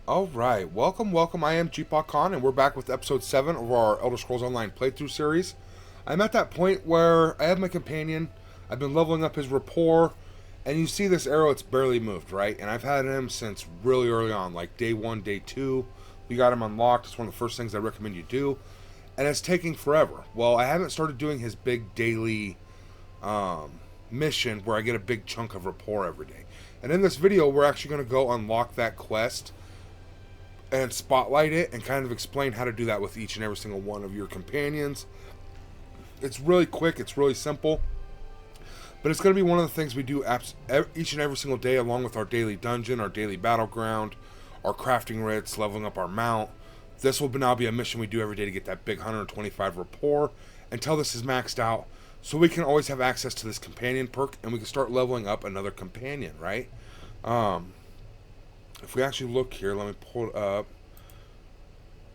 Alright, welcome. I am Jeepot Khan, and we're back with episode 7 of our Elder Scrolls Online playthrough series. I'm at that point where I have my companion, I've been leveling up his rapport, and you see this arrow, it's barely moved, right? And I've had him since really early on, like day 1, day 2. We got him unlocked, it's one of the first things I recommend you do, and it's taking forever. Well, I haven't started doing his big daily mission where I get a big chunk of rapport every day. And in this video, we're actually going to go unlock that quest and spotlight it and kind of explain how to do that with each and every single one of your companions. It's really quick, it's really simple, but it's going to be one of the things we do each and every single day, along with our daily dungeon, our daily battleground, our crafting writs, leveling up our mount. This will now be a mission we do every day to get that big 125 rapport until this is maxed out, so we can always have access to this companion perk and we can start leveling up another companion, right? If we actually look here, let me pull it up.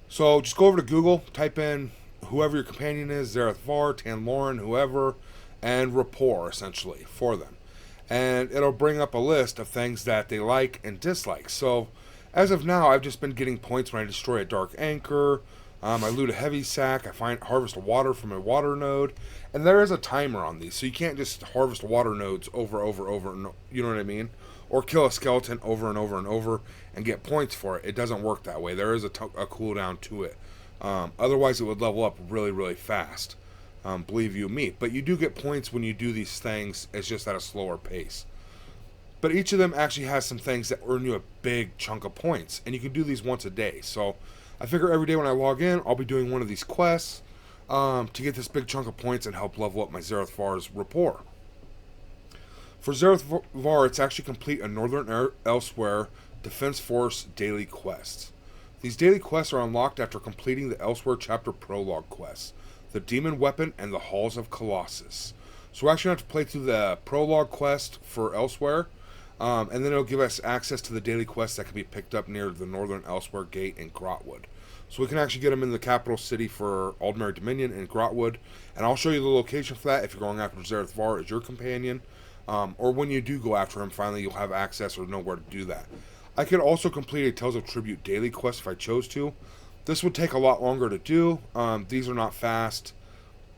So just go over to Google, type in whoever your companion is, Zerith Var, Lauren, whoever, and rapport, essentially, for them. And it'll bring up a list of things that they like and dislike. So as of now, I've just been getting points when I destroy a dark anchor, I loot a heavy sack, I harvest water from a water node, and there is a timer on these, so you can't just harvest water nodes over, and you know what I mean? Or kill a skeleton over and over and get points for it. It doesn't work that way. There is a cooldown to it. Otherwise, it would level up really fast. Believe you me. But you do get points when you do these things. It's just at a slower pace. But each of them actually has some things that earn you a big chunk of points. And you can do these once a day. So I figure every day when I log in, I'll be doing one of these quests to get this big chunk of points and help level up my Zerith Var's rapport. For Zerith Var, it's actually complete a Northern Elsweyr Defense Force daily quests. These daily quests are unlocked after completing the Elsweyr chapter Prologue Quest, the Demon Weapon, and the Halls of Colossus. So we're actually going to have to play through the Prologue Quest for Elsweyr, and then it'll give us access to the daily quests that can be picked up near the Northern Elsweyr Gate in Grotwood. So we can actually get them in the capital city for Aldmeri Dominion in Grotwood, and I'll show you the location for that if you're going after Zerith Var as your companion. Or when you do go after him, finally you'll have access or know where to do that. I could also complete a Tales of Tribute daily quest if I chose to. This would take a lot longer to do. These are not fast.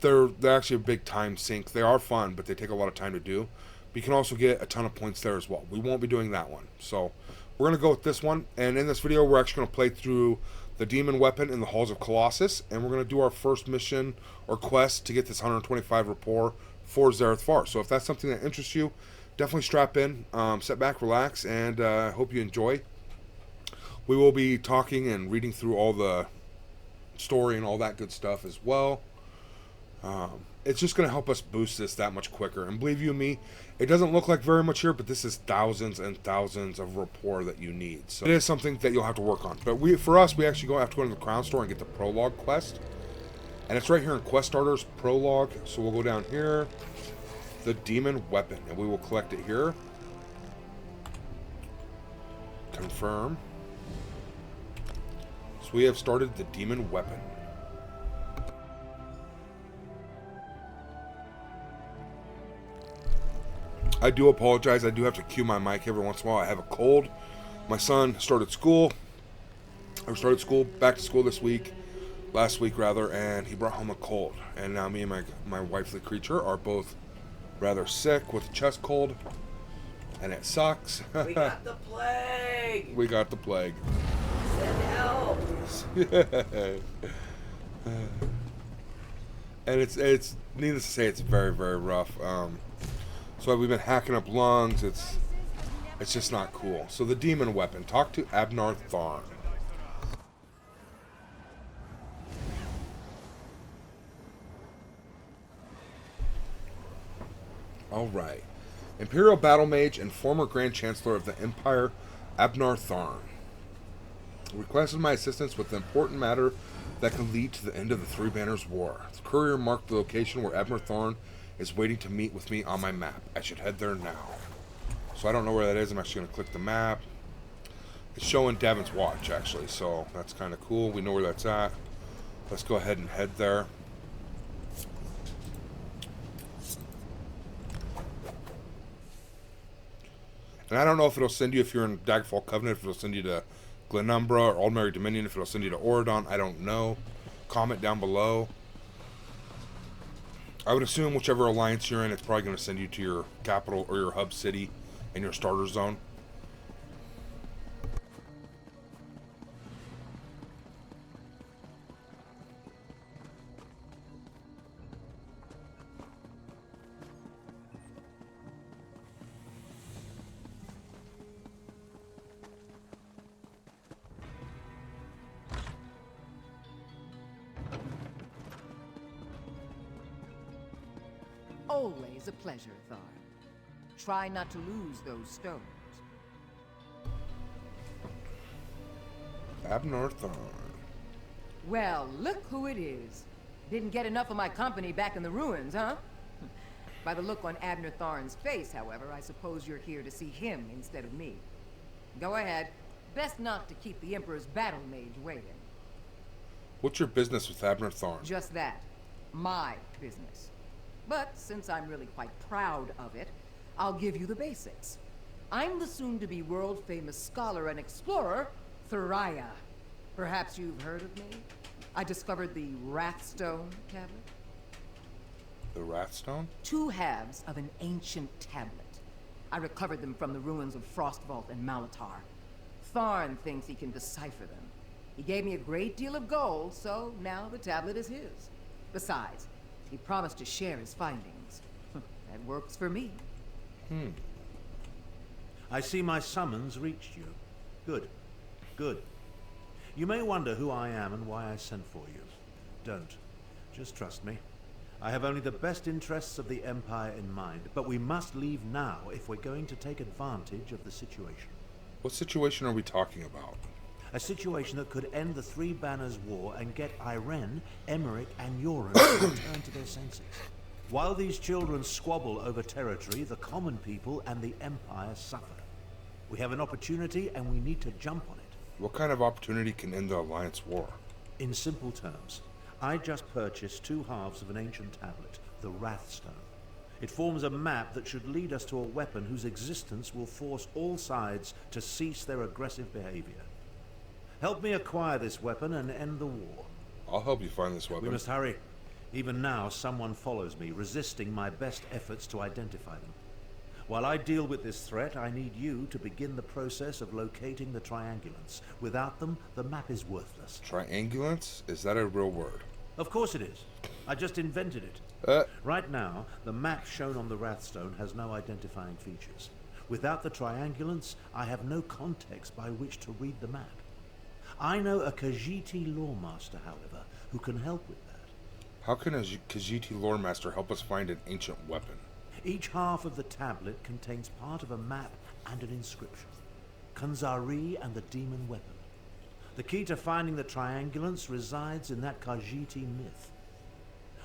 They're actually a big time sink. They are fun, but they take a lot of time to do. But you can also get a ton of points there as well. We won't be doing that one. So we're going to go with this one. And in this video, we're actually going to play through the Demon Weapon in the Halls of Colossus. And we're going to do our first mission or quest to get this 125 rapport for Zerith Var. So if that's something that interests you, definitely strap in, sit back, relax, and I hope you enjoy. We will be talking and reading through all the story and all that good stuff as well. It's just going to help us boost this that much quicker. And believe you me, it doesn't look like very much here, but this is thousands and thousands of rapport that you need. So it is something that you'll have to work on. But for us, we actually have to go to the Crown Store and get the Prologue Quest. And it's right here in Quest Starters, Prologue. So we'll go down here, the Demon Weapon, and we will collect it here. Confirm. So we have started the Demon Weapon. I do apologize. I do have to cue my mic every once in a while. I have a cold. My son started school. Back to school this week. Last week rather, and he brought home a cold, and now me and my wifely creature are both rather sick with a chest cold, and it sucks. We got the plague. We got the plague. Send help. And it's needless to say, it's very rough. So we've been hacking up lungs. It's just not cool. So the Demon Weapon. Talk to Abnar Tharn. Alright. Imperial Battle Mage and former Grand Chancellor of the Empire, Abnar Tharn. Requested my assistance with an important matter that can lead to the end of the Three Banners War. The courier marked the location where Abnar Tharn is waiting to meet with me on my map. I should head there now. So I don't know where that is. I'm actually going to click the map. It's showing Davin's Watch, actually, so that's kind of cool. We know where that's at. Let's go ahead and head there. And I don't know if it'll send you, if you're in Daggerfall Covenant, if it'll send you to Glenumbra or Old Mary Dominion, if it'll send you to Oridon, I don't know. Comment down below. I would assume whichever alliance you're in, it's probably going to send you to your capital or your hub city and your starter zone. Always a pleasure, Thar. Try not to lose those stones. Abner Thar. Well, look who it is. Didn't get enough of my company back in the ruins, huh? By the look on Abner Tharn's face, however, I suppose you're here to see him instead of me. Go ahead. Best not to keep the Emperor's battle mage waiting. What's your business with Abner Tharn? Just that. My business. But since I'm really quite proud of it, I'll give you the basics. I'm the soon-to-be world-famous scholar and explorer, Thariah. Perhaps you've heard of me? I discovered the Wrathstone tablet. The Wrathstone? 2 halves of an ancient tablet. I recovered them from the ruins of Frostvault and Malatar. Tharn thinks he can decipher them. He gave me a great deal of gold, so now the tablet is his. Besides, he promised to share his findings. That works for me. I see my summons reached you. Good. Good. You may wonder who I am and why I sent for you. Don't. Just trust me. I have only the best interests of the Empire in mind, but we must leave now if we're going to take advantage of the situation. What situation are we talking about? A situation that could end the Three Banners War and get Irene, Emmerich, and Yoren to return to their senses. While these children squabble over territory, the common people and the Empire suffer. We have an opportunity and we need to jump on it. What kind of opportunity can end the Alliance war? In simple terms, I just purchased 2 halves of an ancient tablet, the Wrathstone. It forms a map that should lead us to a weapon whose existence will force all sides to cease their aggressive behavior. Help me acquire this weapon and end the war. I'll help you find this weapon. We must hurry. Even now, someone follows me, resisting my best efforts to identify them. While I deal with this threat, I need you to begin the process of locating the triangulants. Without them, the map is worthless. Triangulants? Is that a real word? Of course it is. I just invented it. Right now, the map shown on the Wrathstone has no identifying features. Without the triangulants, I have no context by which to read the map. I know a Khajiiti loremaster, however, who can help with that. How can a Khajiiti loremaster help us find an ancient weapon? Each half of the tablet contains part of a map and an inscription. Kunzari and the demon weapon. The key to finding the triangulants resides in that Khajiiti myth.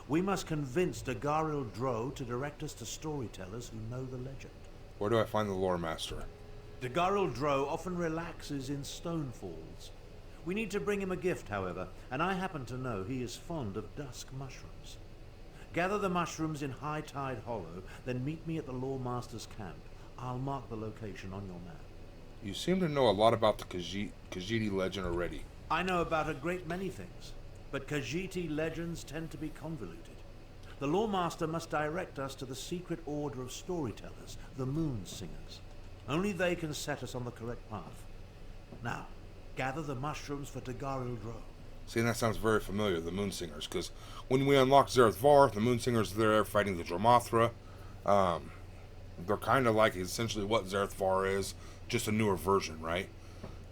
We must convince Dagharil Dro to direct us to storytellers who know the legend. Where do I find the loremaster? Dagharil Dro often relaxes in stone falls. We need to bring him a gift, however, and I happen to know he is fond of dusk mushrooms. Gather the mushrooms in High Tide Hollow, then meet me at the Loremaster's camp. I'll mark the location on your map. You seem to know a lot about the Khajiiti legend already. I know about a great many things, but Khajiiti legends tend to be convoluted. The Loremaster must direct us to the secret order of storytellers, the Moon Singers. Only they can set us on the correct path. Now, gather the mushrooms for Dagharil Dro. See, that sounds very familiar, the Moon Singers, because when we unlock Zerith Var, the Moon Singers are there fighting the Dromothra. They're kind of like essentially what Zerith Var is, just a newer version, right?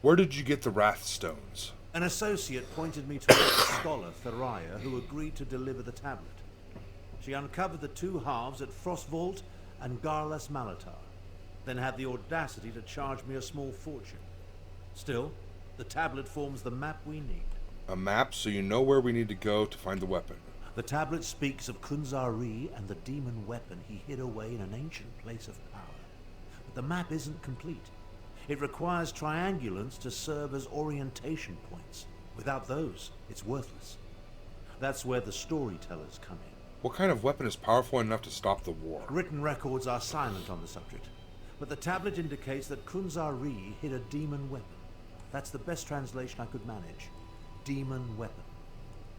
Where did you get the Wrathstones? An associate pointed me to a scholar, Thariah, who agreed to deliver the tablet. She uncovered the 2 halves at Frostvault and Garlas Malatar, then had the audacity to charge me a small fortune. Still, the tablet forms the map we need. A map, so you know where we need to go to find the weapon. The tablet speaks of Kunzari and the demon weapon he hid away in an ancient place of power. But the map isn't complete. It requires triangulants to serve as orientation points. Without those, it's worthless. That's where the storytellers come in. What kind of weapon is powerful enough to stop the war? Written records are silent on the subject, but the tablet indicates that Kunzari hid a demon weapon. That's the best translation I could manage. Demon weapon.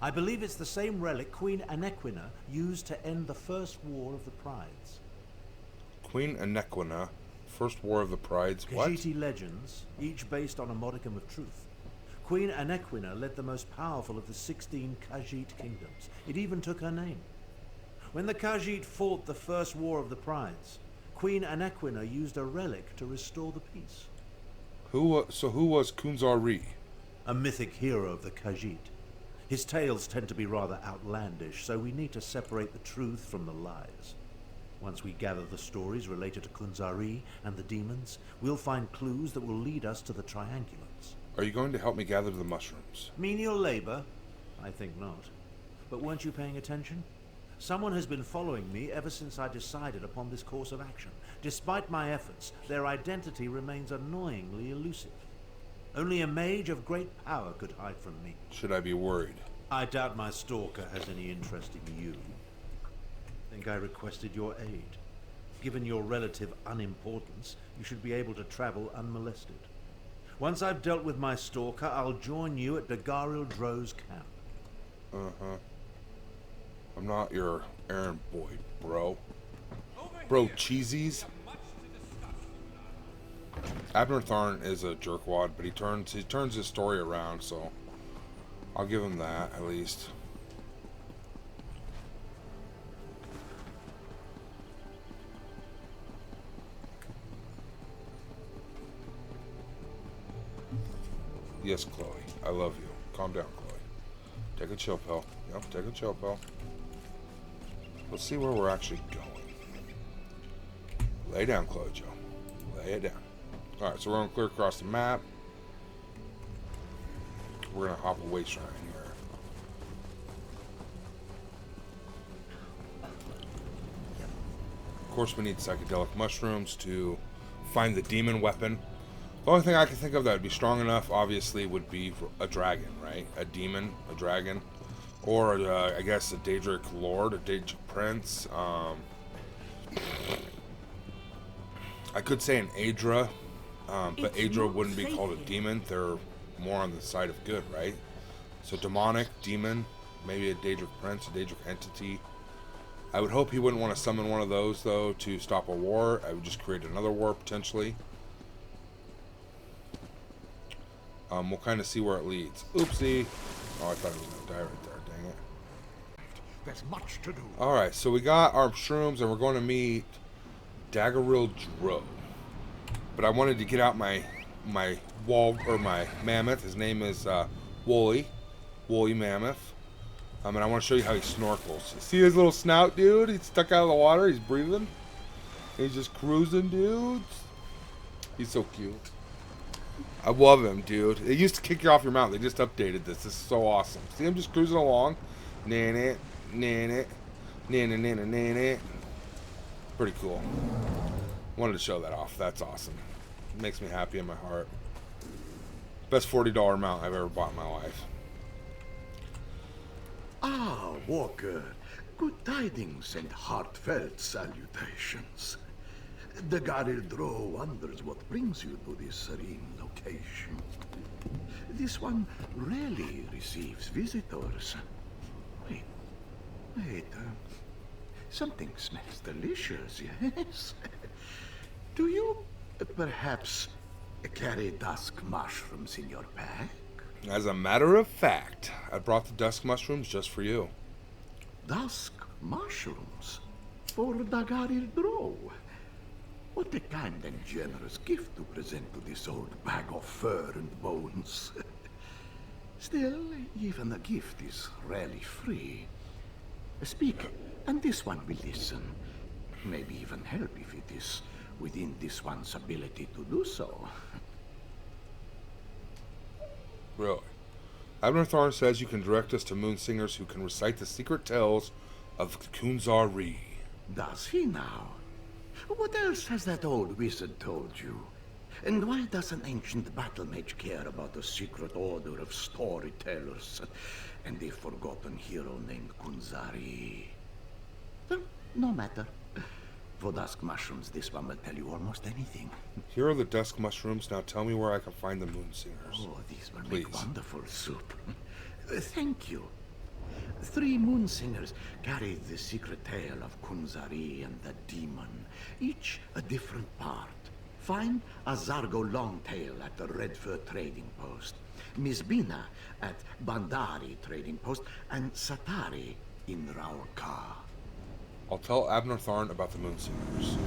I believe it's the same relic Queen Anequina used to end the First War of the Prides. Queen Anequina, First War of the Prides. What? Khajiit legends, each based on a modicum of truth. Queen Anequina led the most powerful of the 16 Khajiit kingdoms. It even took her name. When the Khajiit fought the First War of the Prides, Queen Anequina used a relic to restore the peace. Who was Kunzari? A mythic hero of the Khajiit. His tales tend to be rather outlandish, so we need to separate the truth from the lies. Once we gather the stories related to Kunzari and the demons, we'll find clues that will lead us to the triangulates. Are you going to help me gather the mushrooms? Menial labor? I think not. But weren't you paying attention? Someone has been following me ever since I decided upon this course of action. Despite my efforts, their identity remains annoyingly elusive. Only a mage of great power could hide from me. Should I be worried? I doubt my stalker has any interest in you. I think I requested your aid. Given your relative unimportance, you should be able to travel unmolested. Once I've dealt with my stalker, I'll join you at Dagaril Dro's camp. Uh-huh. I'm not your errand boy, bro. Bro, cheesies. Abner Tharn is a jerkwad, but he turns his story around, so I'll give him that at least. Yes, Chloe. I love you. Calm down, Chloe. Take a chill pill. Yep, take a chill pill. Let's see where we're actually going. Lay down, Chloe Joe. Lay it down. Alright, so we're going to clear across the map. We're going to hop a way shrine here. Of course, we need psychedelic mushrooms to find the demon weapon. The only thing I can think of that would be strong enough, obviously, would be a dragon, right? A demon, a dragon. Or, I guess, a Daedric Lord, a Daedric Prince. I could say an Aedra, but Aedra wouldn't be called a demon. They're more on the side of good, right? So demonic, demon, maybe a Daedric Prince, a Daedric entity. I would hope he wouldn't want to summon one of those, though, to stop a war. I would just create another war, potentially. We'll kind of see where it leads. Oopsie. Oh, I thought he was going to die right there. Dang it. There's much to do. Alright, so we got our shrooms, and we're going to meet Dagaril Dro. But I wanted to get out my mammoth. His name is Wooly Mammoth. And I want to show you how he snorkels. See his little snout, dude? He's stuck out of the water. He's breathing. He's just cruising, dudes. He's so cute. I love him, dude. It used to kick you off your mount. They just updated this. This is so awesome. See him just cruising along. Nan-it, nan-it, nan-it. Pretty cool. Wanted to show that off. That's awesome. It makes me happy in my heart. Best $40 mount I've ever bought in my life. Ah, Walker. Good tidings and heartfelt salutations. The Garil Dro wonders what brings you to this serene location. This one rarely receives visitors. Wait, something smells delicious, yes? Do you perhaps carry dusk mushrooms in your pack? As a matter of fact, I brought the dusk mushrooms just for you. Dusk mushrooms? For Dagaril Dro? What a kind and generous gift to present to this old bag of fur and bones. Still, even a gift is rarely free. Speak, and this one will listen. Maybe even help if it is within this one's ability to do so. Really? Abner Tharn says you can direct us to moon singers who can recite the secret tales of Kunzari. Does he now? What else has that old wizard told you? And why does an ancient battle mage care about a secret order of storytellers and a forgotten hero named Kunzari? Well, no matter. For dusk mushrooms, this one will tell you almost anything. Here are the dusk mushrooms. Now tell me where I can find the moon singers. Oh, these will Please. make wonderful soup. Thank you. 3 moon singers carry the secret tale of Kunzari and the demon, each a different part. Find Azargo Longtail at the Red Fur Trading Post, Miss Bina at Bandari Trading Post, and Satari in Raurka. I'll tell Abner Tharn about the moon singers.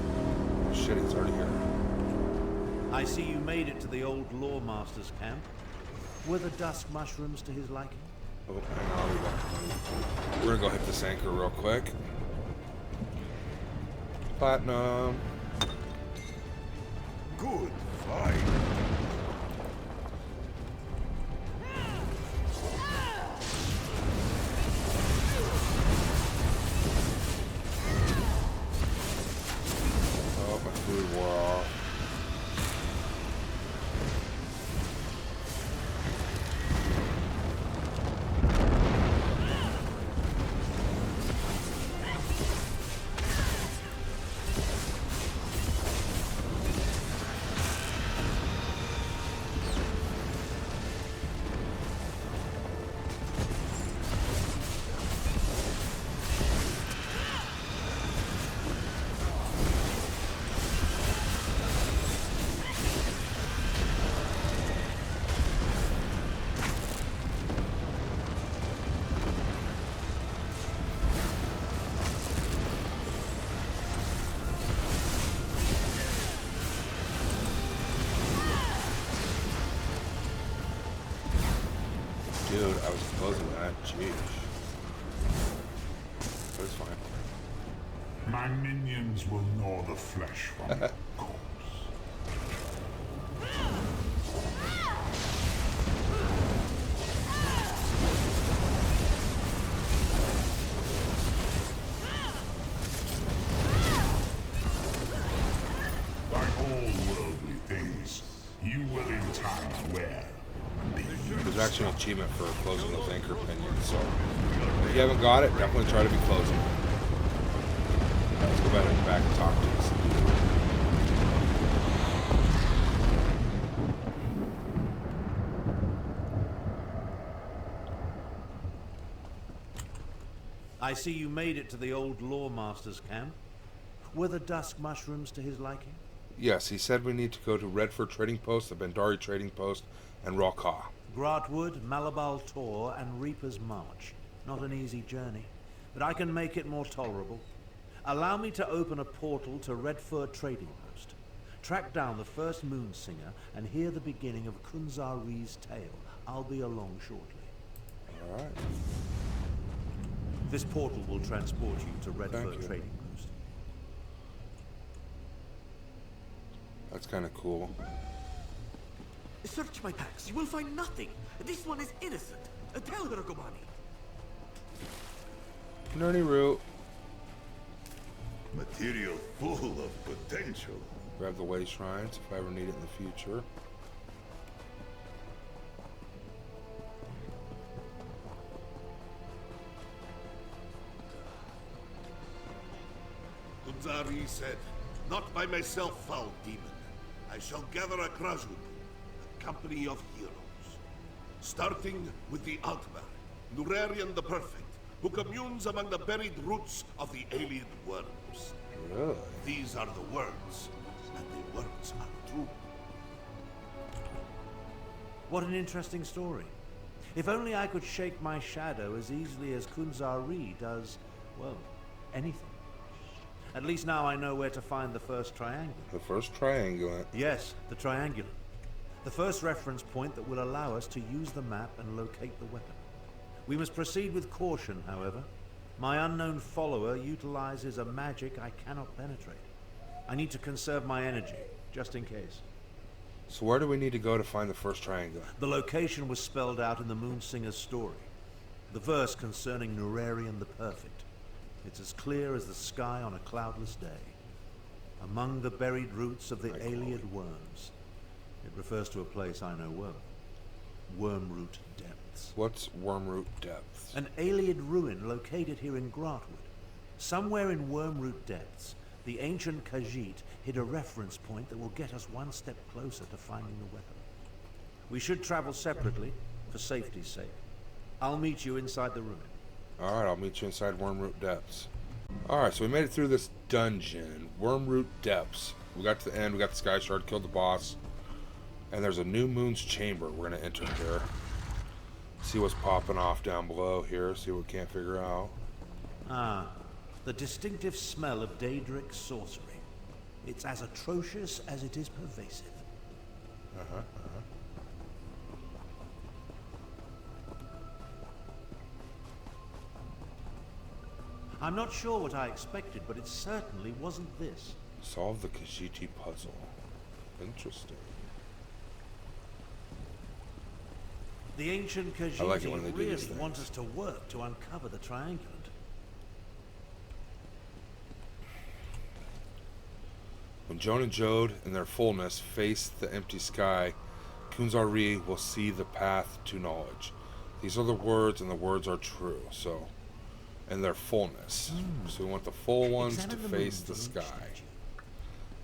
Oh, shit, he's already here. I see you made it to the old Lawmaster's camp. Were the dusk mushrooms to his liking? Oh, hang on, I'll be back. We're gonna go hit this anchor real quick. Platinum. Good fight. Oh, my food wore off. Dude, I was closing that. Jeez. But it's fine. My minions will gnaw the flesh from your corpse. Like all worldly things, you will in time wear and be There's actually an achievement for closing those anchor pinions, so if you haven't got it, definitely try to be closing. Let's go back and talk to this dude. I see you made it to the old Lawmaster's camp. Were the dusk mushrooms to his liking? Yes, he said we need to go to Redford Trading Post, the Bandari Trading Post, and Ralka. Gratwood, Malabal Tor, and Reaper's March. Not an easy journey, but I can make it more tolerable. Allow me to open a portal to Redfur Trading Post. Track down the first moon singer and hear the beginning of Kunzari's tale. I'll be along shortly. Alright. This portal will transport you to Redfur Thank you. Trading Post. That's kind of cool. Search my packs. You will find nothing. This one is innocent. Tell her, Gomani. Nerdy root. Material full of potential. Grab the way shrines if I ever need it in the future. Kunzari said, "Not by myself, foul demon. I shall gather a Krajun, a company of heroes. Starting with the Altmer, Nurarian the Perfect, who communes among the buried roots of the alien worms. Really? These are the words, and the words are true." What an interesting story. If only I could shake my shadow as easily as Kunzari does, well, anything. At least now I know where to find the first triangle. The first triangulant. Yes, the triangular. The first reference point that will allow us to use the map and locate the weapon. We must proceed with caution, however. My unknown follower utilizes a magic I cannot penetrate. I need to conserve my energy, just in case. So where do we need to go to find the first triangulant? The location was spelled out in the Moonsinger's story. The verse concerning Nurarian the Perfect. It's as clear as the sky on a cloudless day. Among the buried roots of the Alien worms. It refers to a place I know well. Wormroot Depths. What's Wormroot Depths? An Alien ruin located here in Gratwood. Somewhere in Wormroot Depths, the ancient Khajiit hid a reference point that will get us one step closer to finding the weapon. We should travel separately, for safety's sake. I'll meet you inside the ruin. Alright, I'll meet you inside Wormroot Depths. Alright, so we made it through this dungeon. Wormroot Depths. We got to the end, we got the Sky Shard, killed the boss. And there's a New Moon's Chamber we're going to enter here. See what's popping off down below here, see what we can't figure out. Ah, the distinctive smell of Daedric sorcery. It's as atrocious as it is pervasive. I'm not sure what I expected, but it certainly wasn't this. Solve the Khajiit puzzle. Interesting. The ancient Khajiit I like it when they do these really things. want us to work to uncover the triangulant. When Joan and Jode, in their fullness, face the empty sky, Kunzari will see the path to knowledge. These are the words, and the words are true. So, in their fullness. So we want the full ones to Examine the face moons the in each sky. statue.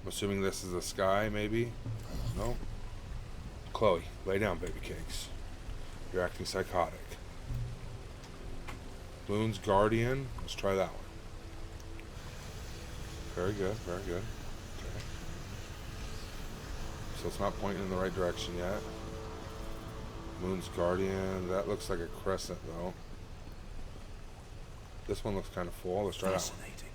I'm assuming this is the sky, maybe? No? Chloe, lay down, baby cakes. You're acting psychotic. Moon's Guardian. Let's try that one. Very good, very good. Okay. So it's not pointing in the right direction yet. Moon's Guardian. That looks like a crescent, though. This one looks kind of full. Let's try that one. Fascinating.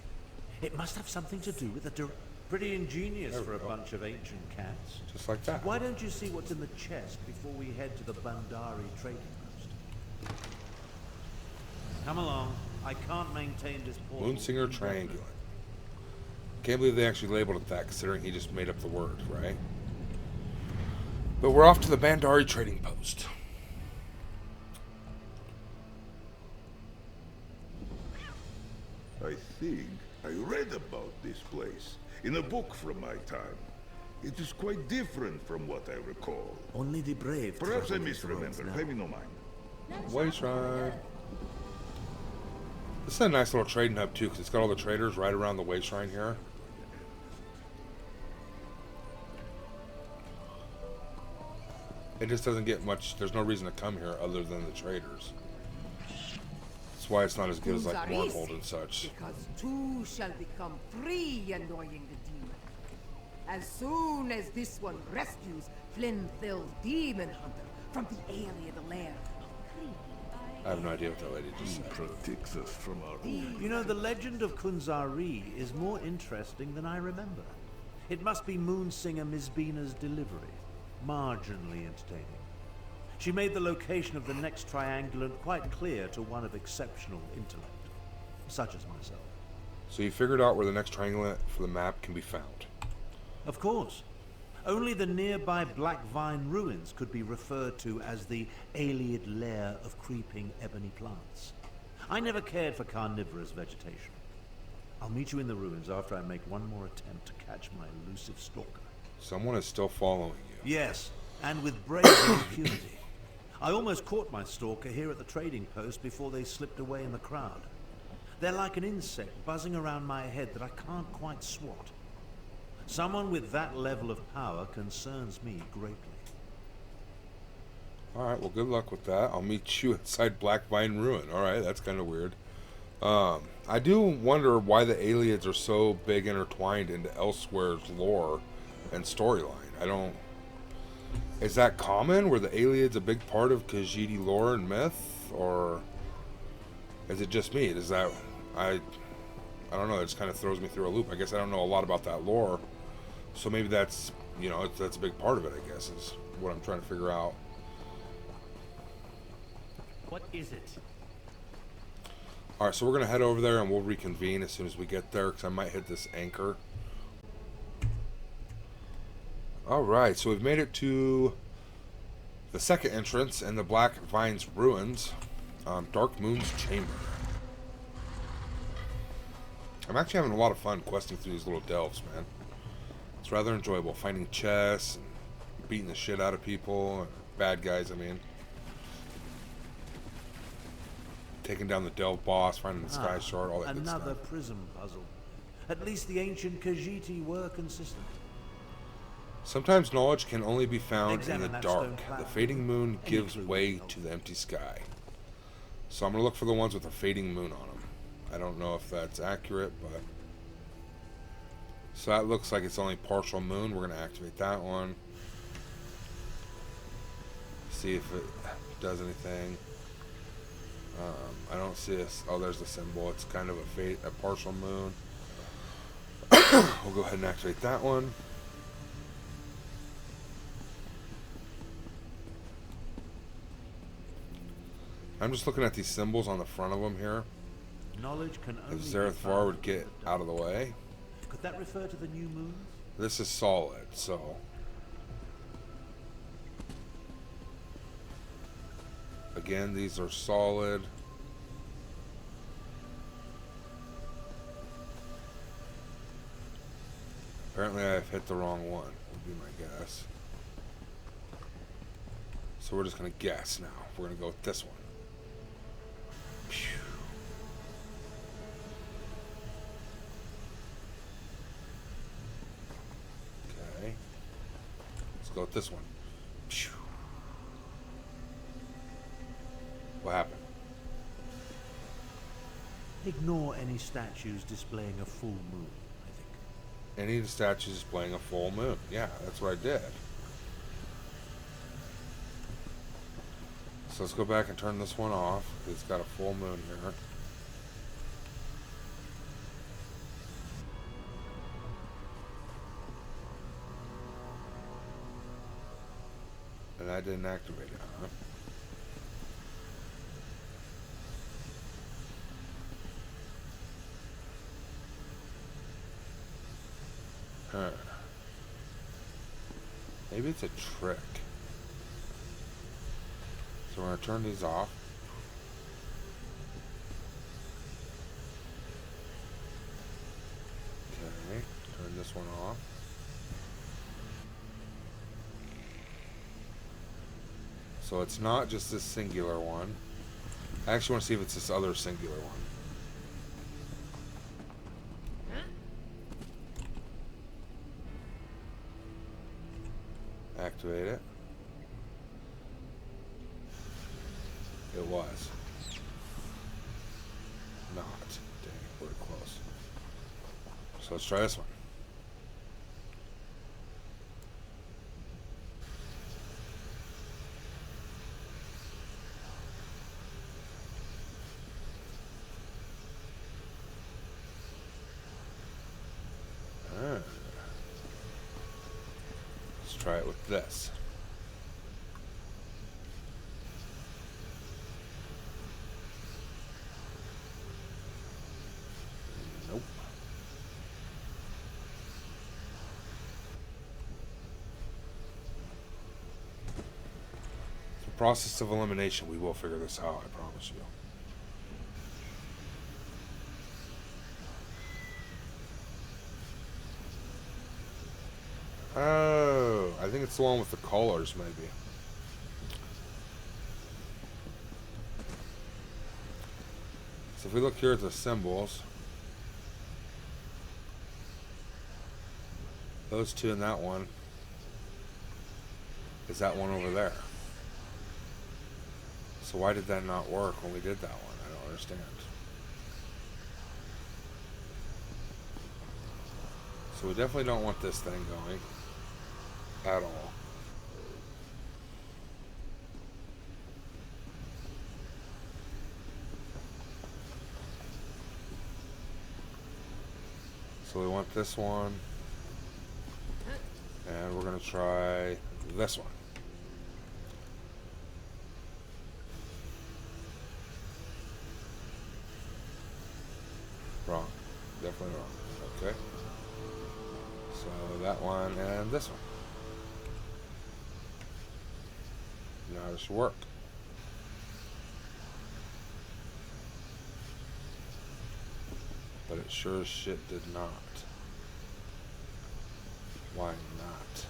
It must have something to do with the pretty ingenious There we for a go. bunch of ancient cats. Just like that. Why don't you see what's in the chest before we head to the Bandari trading post? Come along. I can't maintain this portal. Moonsinger Triangulant. Can't believe they actually labeled it that, considering he just made up the word, right? But we're off to the Bandari trading post. I think I read about this place in a book from my time. It is quite different from what I recall. Only the brave. Perhaps I travel these roads misremember. now. Pay me no mind. Way shrine. This is a nice little trading hub too, because it's got all the traders right around the way shrine here. It just doesn't get much. There's no reason to come here other than the traders. That's why it's not as good as like Kunzaris, Wormhold and such. Because two shall become three, annoying the demon. As soon as this one rescues Flinthill Demon Hunter from the alien lair. I have no idea what that lady just said. Protects us from our You know, the legend of Kunzari is more interesting than I remember. It must be Moonsinger Mizbina's delivery. Marginally entertaining. She made the location of the next triangulant quite clear to one of exceptional intellect, such as myself. So you figured out where the next triangulant for the map can be found. Of course. Only the nearby Black Vine ruins could be referred to as the Alien lair of creeping ebony plants. I never cared for carnivorous vegetation. I'll meet you in the ruins after I make one more attempt to catch my elusive stalker. Someone is still following you. Yes, and with brazen impunity. I almost caught my stalker here at the trading post before they slipped away in the crowd. They're like an insect buzzing around my head that I can't quite swat. Someone with that level of power concerns me greatly. Alright, well good luck with that. I'll meet you inside Black Vine Ruin. Alright, that's kind of weird. I do wonder why the aliens are so big intertwined into Elsweyr's lore and storyline. I don't... Is that common? Were the aliens a big part of Khajiit lore and myth? Or is it just me? Is that... I don't know, it just kind of throws me through a loop. I guess I don't know a lot about that lore. So maybe that's, you know, that's a big part of it, I guess, is what I'm trying to figure out. What is it? Alright, so we're going to head over there and we'll reconvene as soon as we get there, because I might hit this anchor. Alright, so we've made it to the second entrance in the Black Vines Ruins, Dark Moon's Chamber. I'm actually having a lot of fun questing through these little delves, man. It's rather enjoyable, finding chests, and beating the shit out of people, bad guys, I mean. taking down the Delve boss, finding the Sky Shard, all that good Another stuff. prism puzzle. At least the ancient Khajiit were consistent. Sometimes knowledge can only be found Examine in the that stone dark. The platform. fading moon Any gives clue way will to the empty sky. So I'm going to look for the ones with a fading moon on them. I don't know if that's accurate, but... So that looks like it's only partial moon. We're going to activate that one. See if it does anything. I don't see this. Oh, there's the symbol. It's kind of a partial moon. We'll go ahead and activate that one. I'm just looking at these symbols on the front of them here. Knowledge can only If be Zerith Var found would get in the out of the way. Could that refer to the new moons? This is solid, so... Again, these are solid. Apparently I've hit the wrong one, would be my guess. So we're just going to guess now. We're going to go with this one. Phew. Okay. Let's go with this one. Phew. What happened? Ignore any statues displaying a full moon, I think. Any of the statues displaying a full moon. Yeah, that's what I did. So let's go back and turn this one off. It's got a full moon here. And I didn't activate it, huh? Huh. Maybe it's a trick. So we're going to turn these off. Okay, turn this one off. So it's not just this singular one. I actually want to see if it's this other singular one. Activate it. It was. Not. Dang, we're close. So let's try this one. Let's try it with this. Nope. The process of elimination, we will figure this out, I promise you. Oh, I think it's the one with the colors, maybe. So if we look here at the symbols, those two and that one is that one over there. So why did that not work when we did that one? I don't understand. So we definitely don't want this thing going at all. So we want this one, and we're going to try this one. Wrong. Definitely wrong. Okay. So that one and this one. Now this should work. But it sure as shit did not. Why not?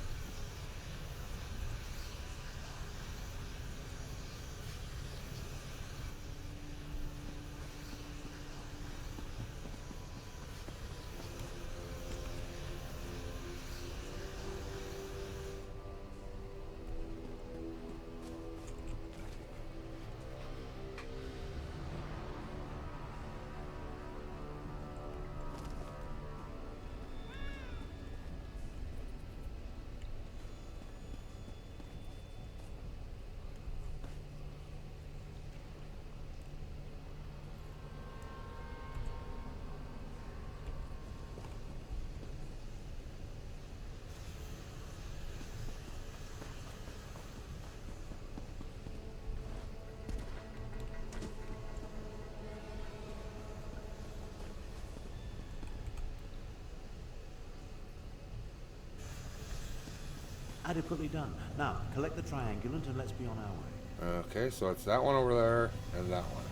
Adequately done. Now, collect the triangulant and let's be on our way. Okay, so it's that one over there and that one.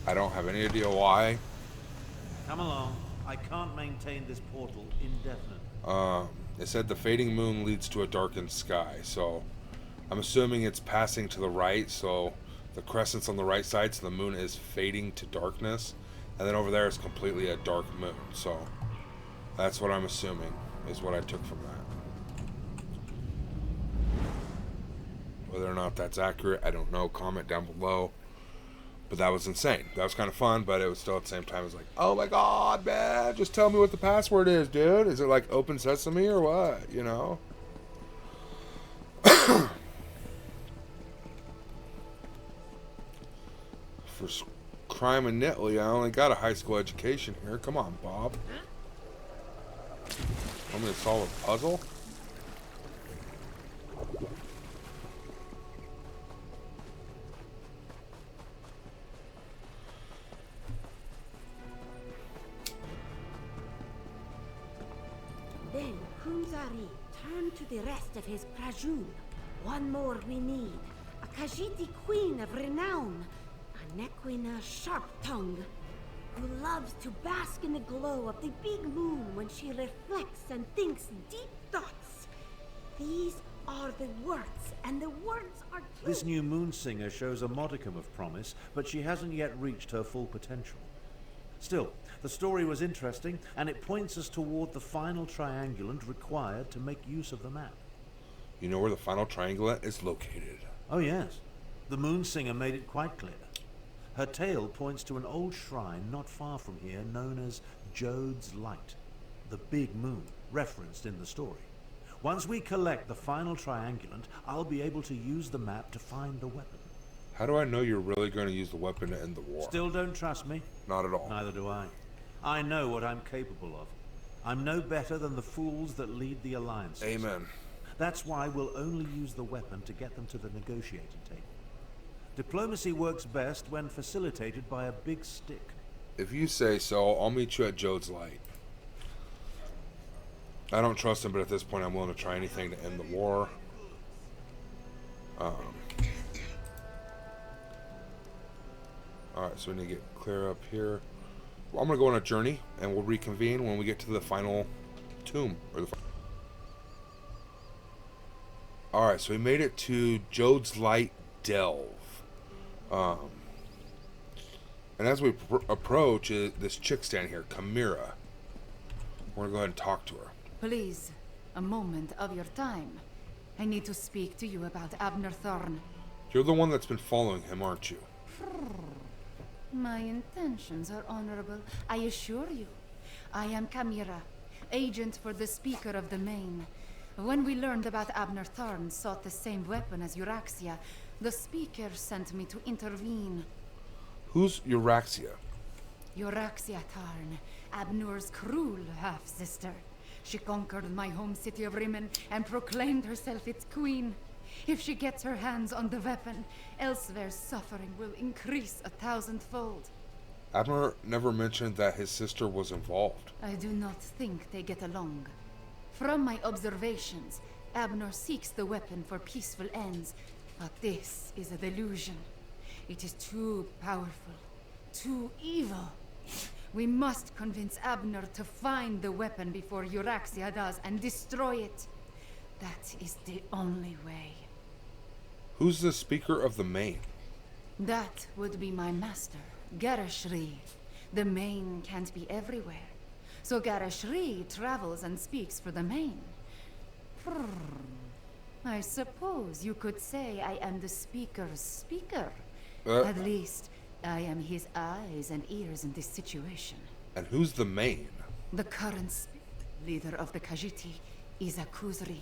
I don't have any idea why. Come along. I can't maintain this portal indefinitely. It said the fading moon leads to a darkened sky, so I'm assuming it's passing to the right, so the crescent's on the right side, so the moon is fading to darkness, and then over there is completely a dark moon, so that's what I'm assuming, is what I took from that. Whether or not that's accurate, I don't know. Comment down below. But that was insane. That was kind of fun, but it was still at the same time, it was like, oh my god, man, just tell me what the password is, dude. Is it like Open Sesame or what, you know? For crime in Italy, I only got a high school education here. Come on, Bob. Want me to solve a puzzle? Then Kunzari turned to the rest of his Prajun. One more we need. A Khajiiti queen of renown. A Nequina sharp-tongued. Who loves to bask in the glow of the big moon when she reflects and thinks deep thoughts. These are the words, and the words are true. This new moon singer shows a modicum of promise, but she hasn't yet reached her full potential. Still, the story was interesting, and it points us toward the final triangulant required to make use of the map. You know where the final triangulant is located? Oh yes, the moon singer made it quite clear. Her tale points to an old shrine not far from here known as Jode's Light, the big moon, referenced in the story. Once we collect the final triangulant, I'll be able to use the map to find the weapon. How do I know you're really going to use the weapon to end the war? Still don't trust me? Not at all. Neither do I. I know what I'm capable of. I'm no better than the fools that lead the alliances. Amen. That's why we'll only use the weapon to get them to the negotiating table. Diplomacy works best when facilitated by a big stick. If you say so, I'll meet you at Jode's Light. I don't trust him, but at this point I'm willing to try anything to end the war. Alright, so we need to get clear up here. Well, I'm going to go on a journey, and we'll reconvene when we get to the final tomb. Alright, so we made it to Jode's Light Delve. And as we approach, this chick standing here, Chimera. We're going to go ahead and talk to her. Please, a moment of your time. I need to speak to you about Abner Thorn. You're the one that's been following him, aren't you? My intentions are honorable, I assure you. I am Chimera, agent for the Speaker of the Main. When we learned about Abner Thorn sought the same weapon as Euraxia, the Speaker sent me to intervene. Who's Euraxia? Euraxia Tarn, Abnur's cruel half-sister. She conquered my home city of Rimmon and proclaimed herself its queen. If she gets her hands on the weapon, Elsweyr's suffering will increase 1,000-fold. Abner never mentioned that his sister was involved. I do not think they get along. From my observations, Abner seeks the weapon for peaceful ends, but this is a delusion. It is too powerful, too evil. We must convince Abner to find the weapon before Euraxia does and destroy it. That is the only way. Who's the Speaker of the Main? That would be my master, Garashri. The Main can't be everywhere. So Garashri travels and speaks for the Main. I suppose you could say I am the Speaker's speaker. At least, I am his eyes and ears in this situation. And who's the Main? The current leader of the Khajiiti is a Khuzri.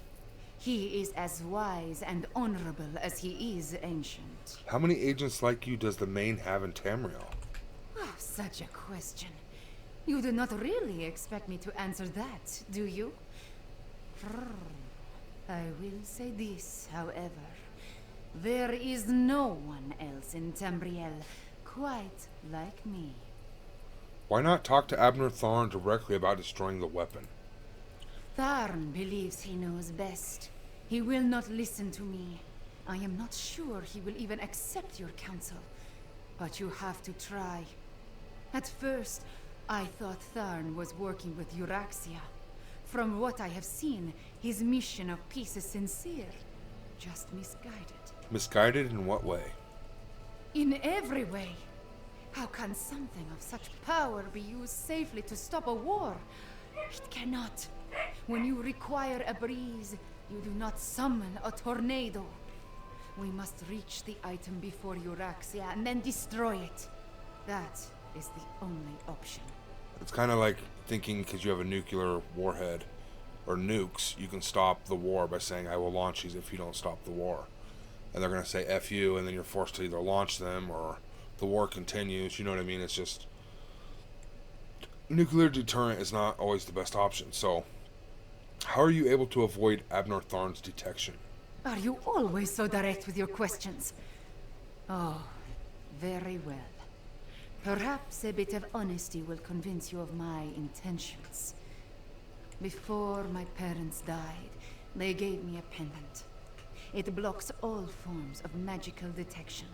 He is as wise and honorable as he is ancient. How many agents like you does the Main have in Tamriel? Oh, such a question. You do not really expect me to answer that, do you? I will say this, however. There is no one else in Tamriel quite like me. Why not talk to Abner Thorn directly about destroying the weapon? Tharn believes he knows best. He will not listen to me. I am not sure he will even accept your counsel. But you have to try. At first, I thought Tharn was working with Euraxia. From what I have seen, his mission of peace is sincere. Just misguided. Misguided in what way? In every way. How can something of such power be used safely to stop a war? It cannot. When you require a breeze, you do not summon a tornado. We must reach the item before Euraxia and then destroy it. That is the only option. It's kind of like thinking because you have a nuclear warhead or nukes, you can stop the war by saying, I will launch these if you don't stop the war. And they're going to say F you, and then you're forced to either launch them or the war continues. You know what I mean? It's just... nuclear deterrent is not always the best option. So, how are you able to avoid Abnor Tharn's detection? Are you always so direct with your questions? Oh, very well. Perhaps a bit of honesty will convince you of my intentions. Before my parents died, they gave me a pendant. It blocks all forms of magical detection.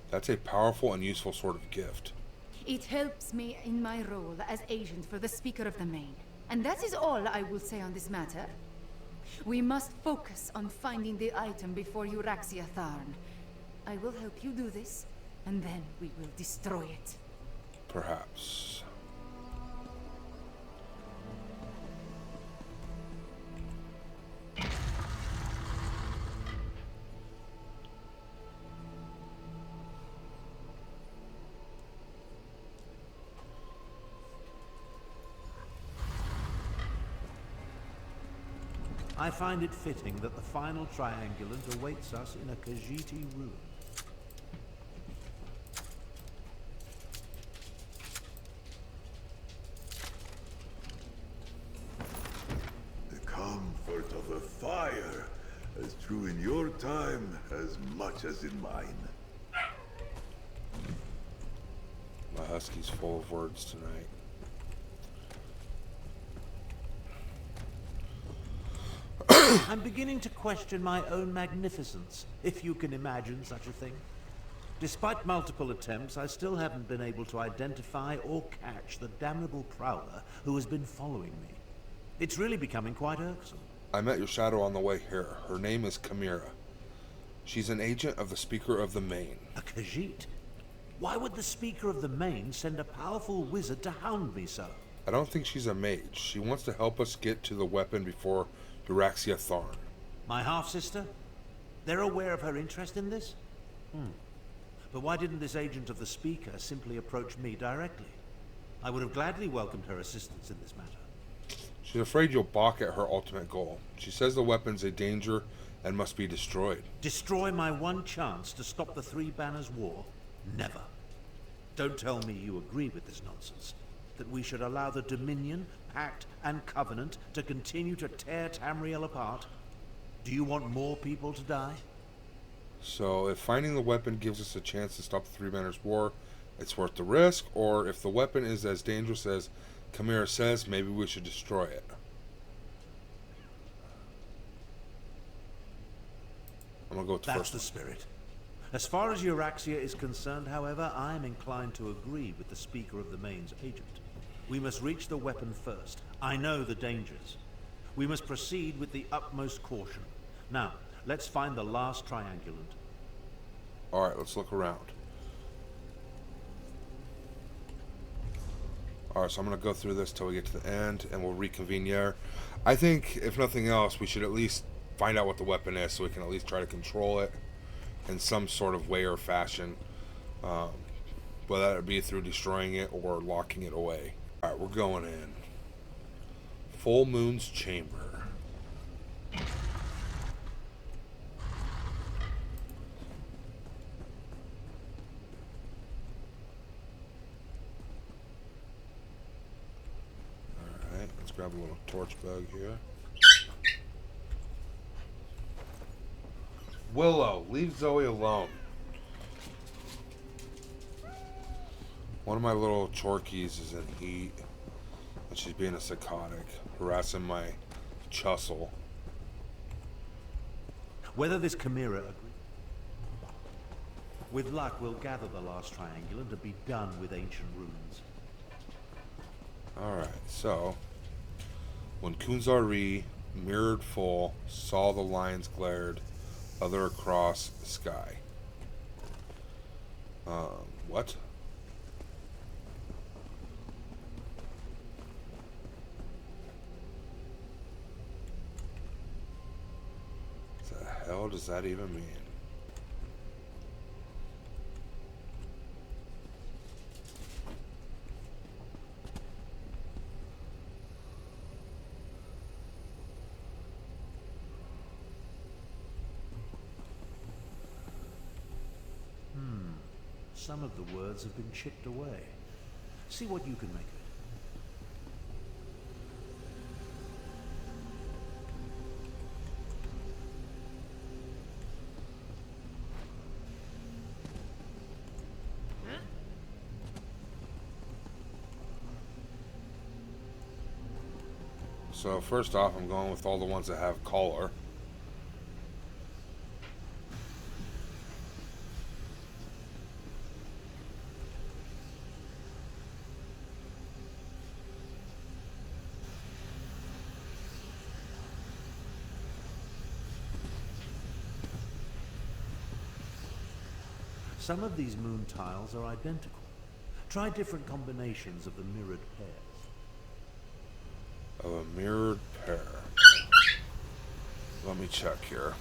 That's a powerful and useful sort of gift. It helps me in my role as agent for the Speaker of the Main. And that is all I will say on this matter. We must focus on finding the item before Euraxia Tharn. I will help you do this, and then we will destroy it. Perhaps. I find it fitting that the final triangulant awaits us in a Khajiiti ruin. The comfort of a fire, as true in your time as much as in mine. My husky's full of words tonight. I'm beginning to question my own magnificence, if you can imagine such a thing. Despite multiple attempts, I still haven't been able to identify or catch the damnable prowler who has been following me. It's really becoming quite irksome. I met your shadow on the way here. Her name is Chimera. She's an agent of the Speaker of the Main. A Khajiit? Why would the Speaker of the Main send a powerful wizard to hound me so? I don't think she's a mage. She wants to help us get to the weapon before Euraxia Tharn. My half-sister? They're aware of her interest in this? But why didn't this agent of the Speaker simply approach me directly? I would have gladly welcomed her assistance in this matter. She's afraid you'll balk at her ultimate goal. She says the weapon's a danger and must be destroyed. Destroy my one chance to stop the Three Banners War? Never. Don't tell me you agree with this nonsense. That we should allow the Dominion, Pact, and Covenant to continue to tear Tamriel apart? Do you want more people to die? So, if finding the weapon gives us a chance to stop the Three Banners War, it's worth the risk, or if the weapon is as dangerous as Chimera says, maybe we should destroy it. I'm gonna go with the That's first the one. spirit. As far as Euraxia is concerned, however, I am inclined to agree with the Speaker of the Main's agent. We must reach the weapon first. I know the dangers. We must proceed with the utmost caution. Now, let's find the last triangulant. Alright, let's look around. Alright, so I'm going to go through this till we get to the end, and we'll reconvene there. I think, if nothing else, we should at least find out what the weapon is so we can at least try to control it in some sort of way or fashion. Whether it be through destroying it or locking it away. Alright, we're going in. Full Moon's Chamber. Alright, let's grab a little torch bug here. Willow, leave Zoe alone. One of my little chorkies is in heat, and she's being a psychotic, harassing my Chussel. Whether this chimera agrees. With luck, we'll gather the last triangulant to be done with ancient ruins. Alright, so when Kunzari, mirrored full, saw the lions glared, other across the sky. What? What the hell does that even mean? Some of the words have been chipped away. See what you can make of it. So first off, I'm going with all the ones that have collar. Some of these moon tiles are identical. Try different combinations of the mirrored pairs. Of a mirrored pair. Let me check here.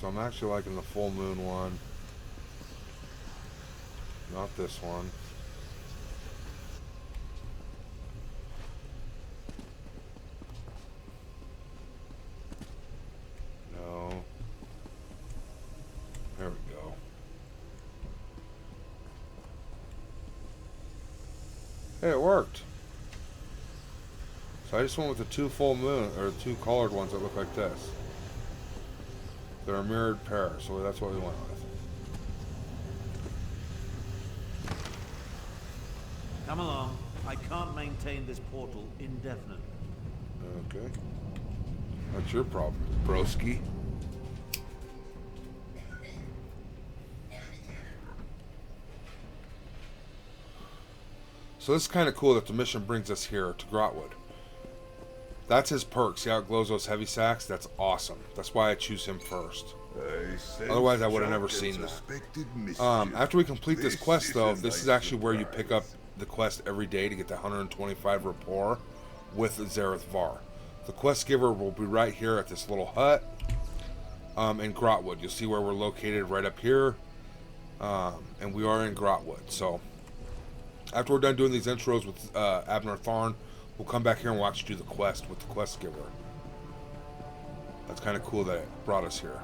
So I'm actually liking the full moon one. Not this one. No. There we go. Hey, it worked. So I just went with the two full moon, or two colored ones that look like this. They're a mirrored pair, so that's what we went with. Come along. I can't maintain this portal indefinitely. Okay. That's your problem, broski. So this is kind of cool that the mission brings us here to Grotwood. That's his perk. See how it glows those heavy sacks? That's awesome. That's why I choose him first. Otherwise, I would have never seen that. After we complete this quest, though, this is actually where you pick up the quest every day to get the 125 rapport with Zerith Var. The quest giver will be right here at this little hut in Grotwood. You'll see where we're located right up here. And we are in Grotwood. So, after we're done doing these intros with Abner Tharn, we'll come back here and watch you do the quest with the quest giver. That's kind of cool that it brought us here.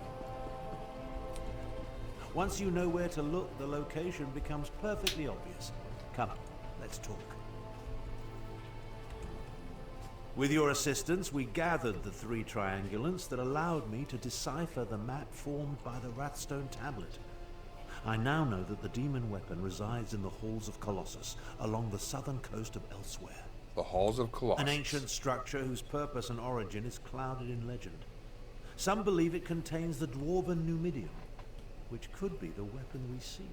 Once you know where to look, the location becomes perfectly obvious. Come, let's talk. With your assistance, we gathered the three triangulants that allowed me to decipher the map formed by the Wrathstone tablet. I now know that the demon weapon resides in the Halls of Colossus, along the southern coast of Elsweyr. The Halls of Colossus. An ancient structure whose purpose and origin is clouded in legend. Some believe it contains the dwarven Numidium, which could be the weapon we seek.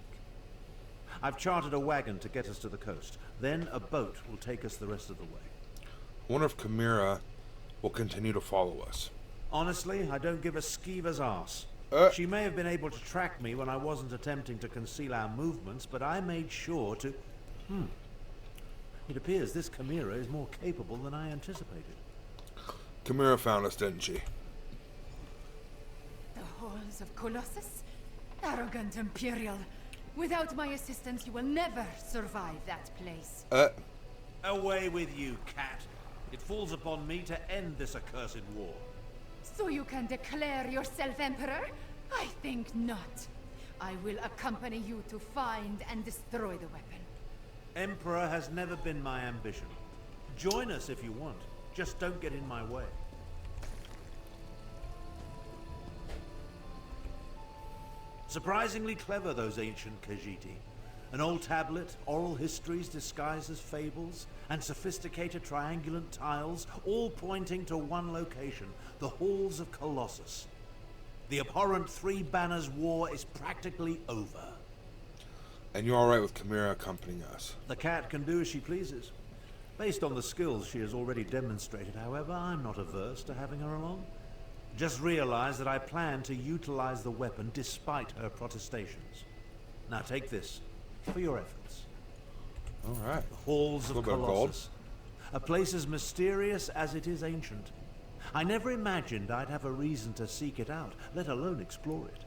I've chartered a wagon to get us to the coast. Then a boat will take us the rest of the way. I wonder if Chimera will continue to follow us. Honestly, I don't give a skeever's arse. She may have been able to track me when I wasn't attempting to conceal our movements, but I made sure to... It appears this Chimera is more capable than I anticipated. Chimera found us, didn't she? The halls of Colossus? Arrogant Imperial. Without my assistance, you will never survive that place. Away with you, cat. It falls upon me to end this accursed war. So you can declare yourself Emperor? I think not. I will accompany you to find and destroy the weapon. Emperor has never been my ambition. Join us if you want. Just don't get in my way. Surprisingly clever, those ancient Khajiiti. An old tablet, oral histories disguised as fables, and sophisticated triangulant tiles, all pointing to one location, the Halls of Colossus. The abhorrent Three Banners War is practically over. And you're alright with Chimera accompanying us? The cat can do as she pleases. Based on the skills she has already demonstrated, however, I'm not averse to having her along. Just realize that I plan to utilize the weapon despite her protestations. Now take this, for your efforts. Alright. The Halls of A little bit of gold. Colossus. A place as mysterious as it is ancient. I never imagined I'd have a reason to seek it out, let alone explore it.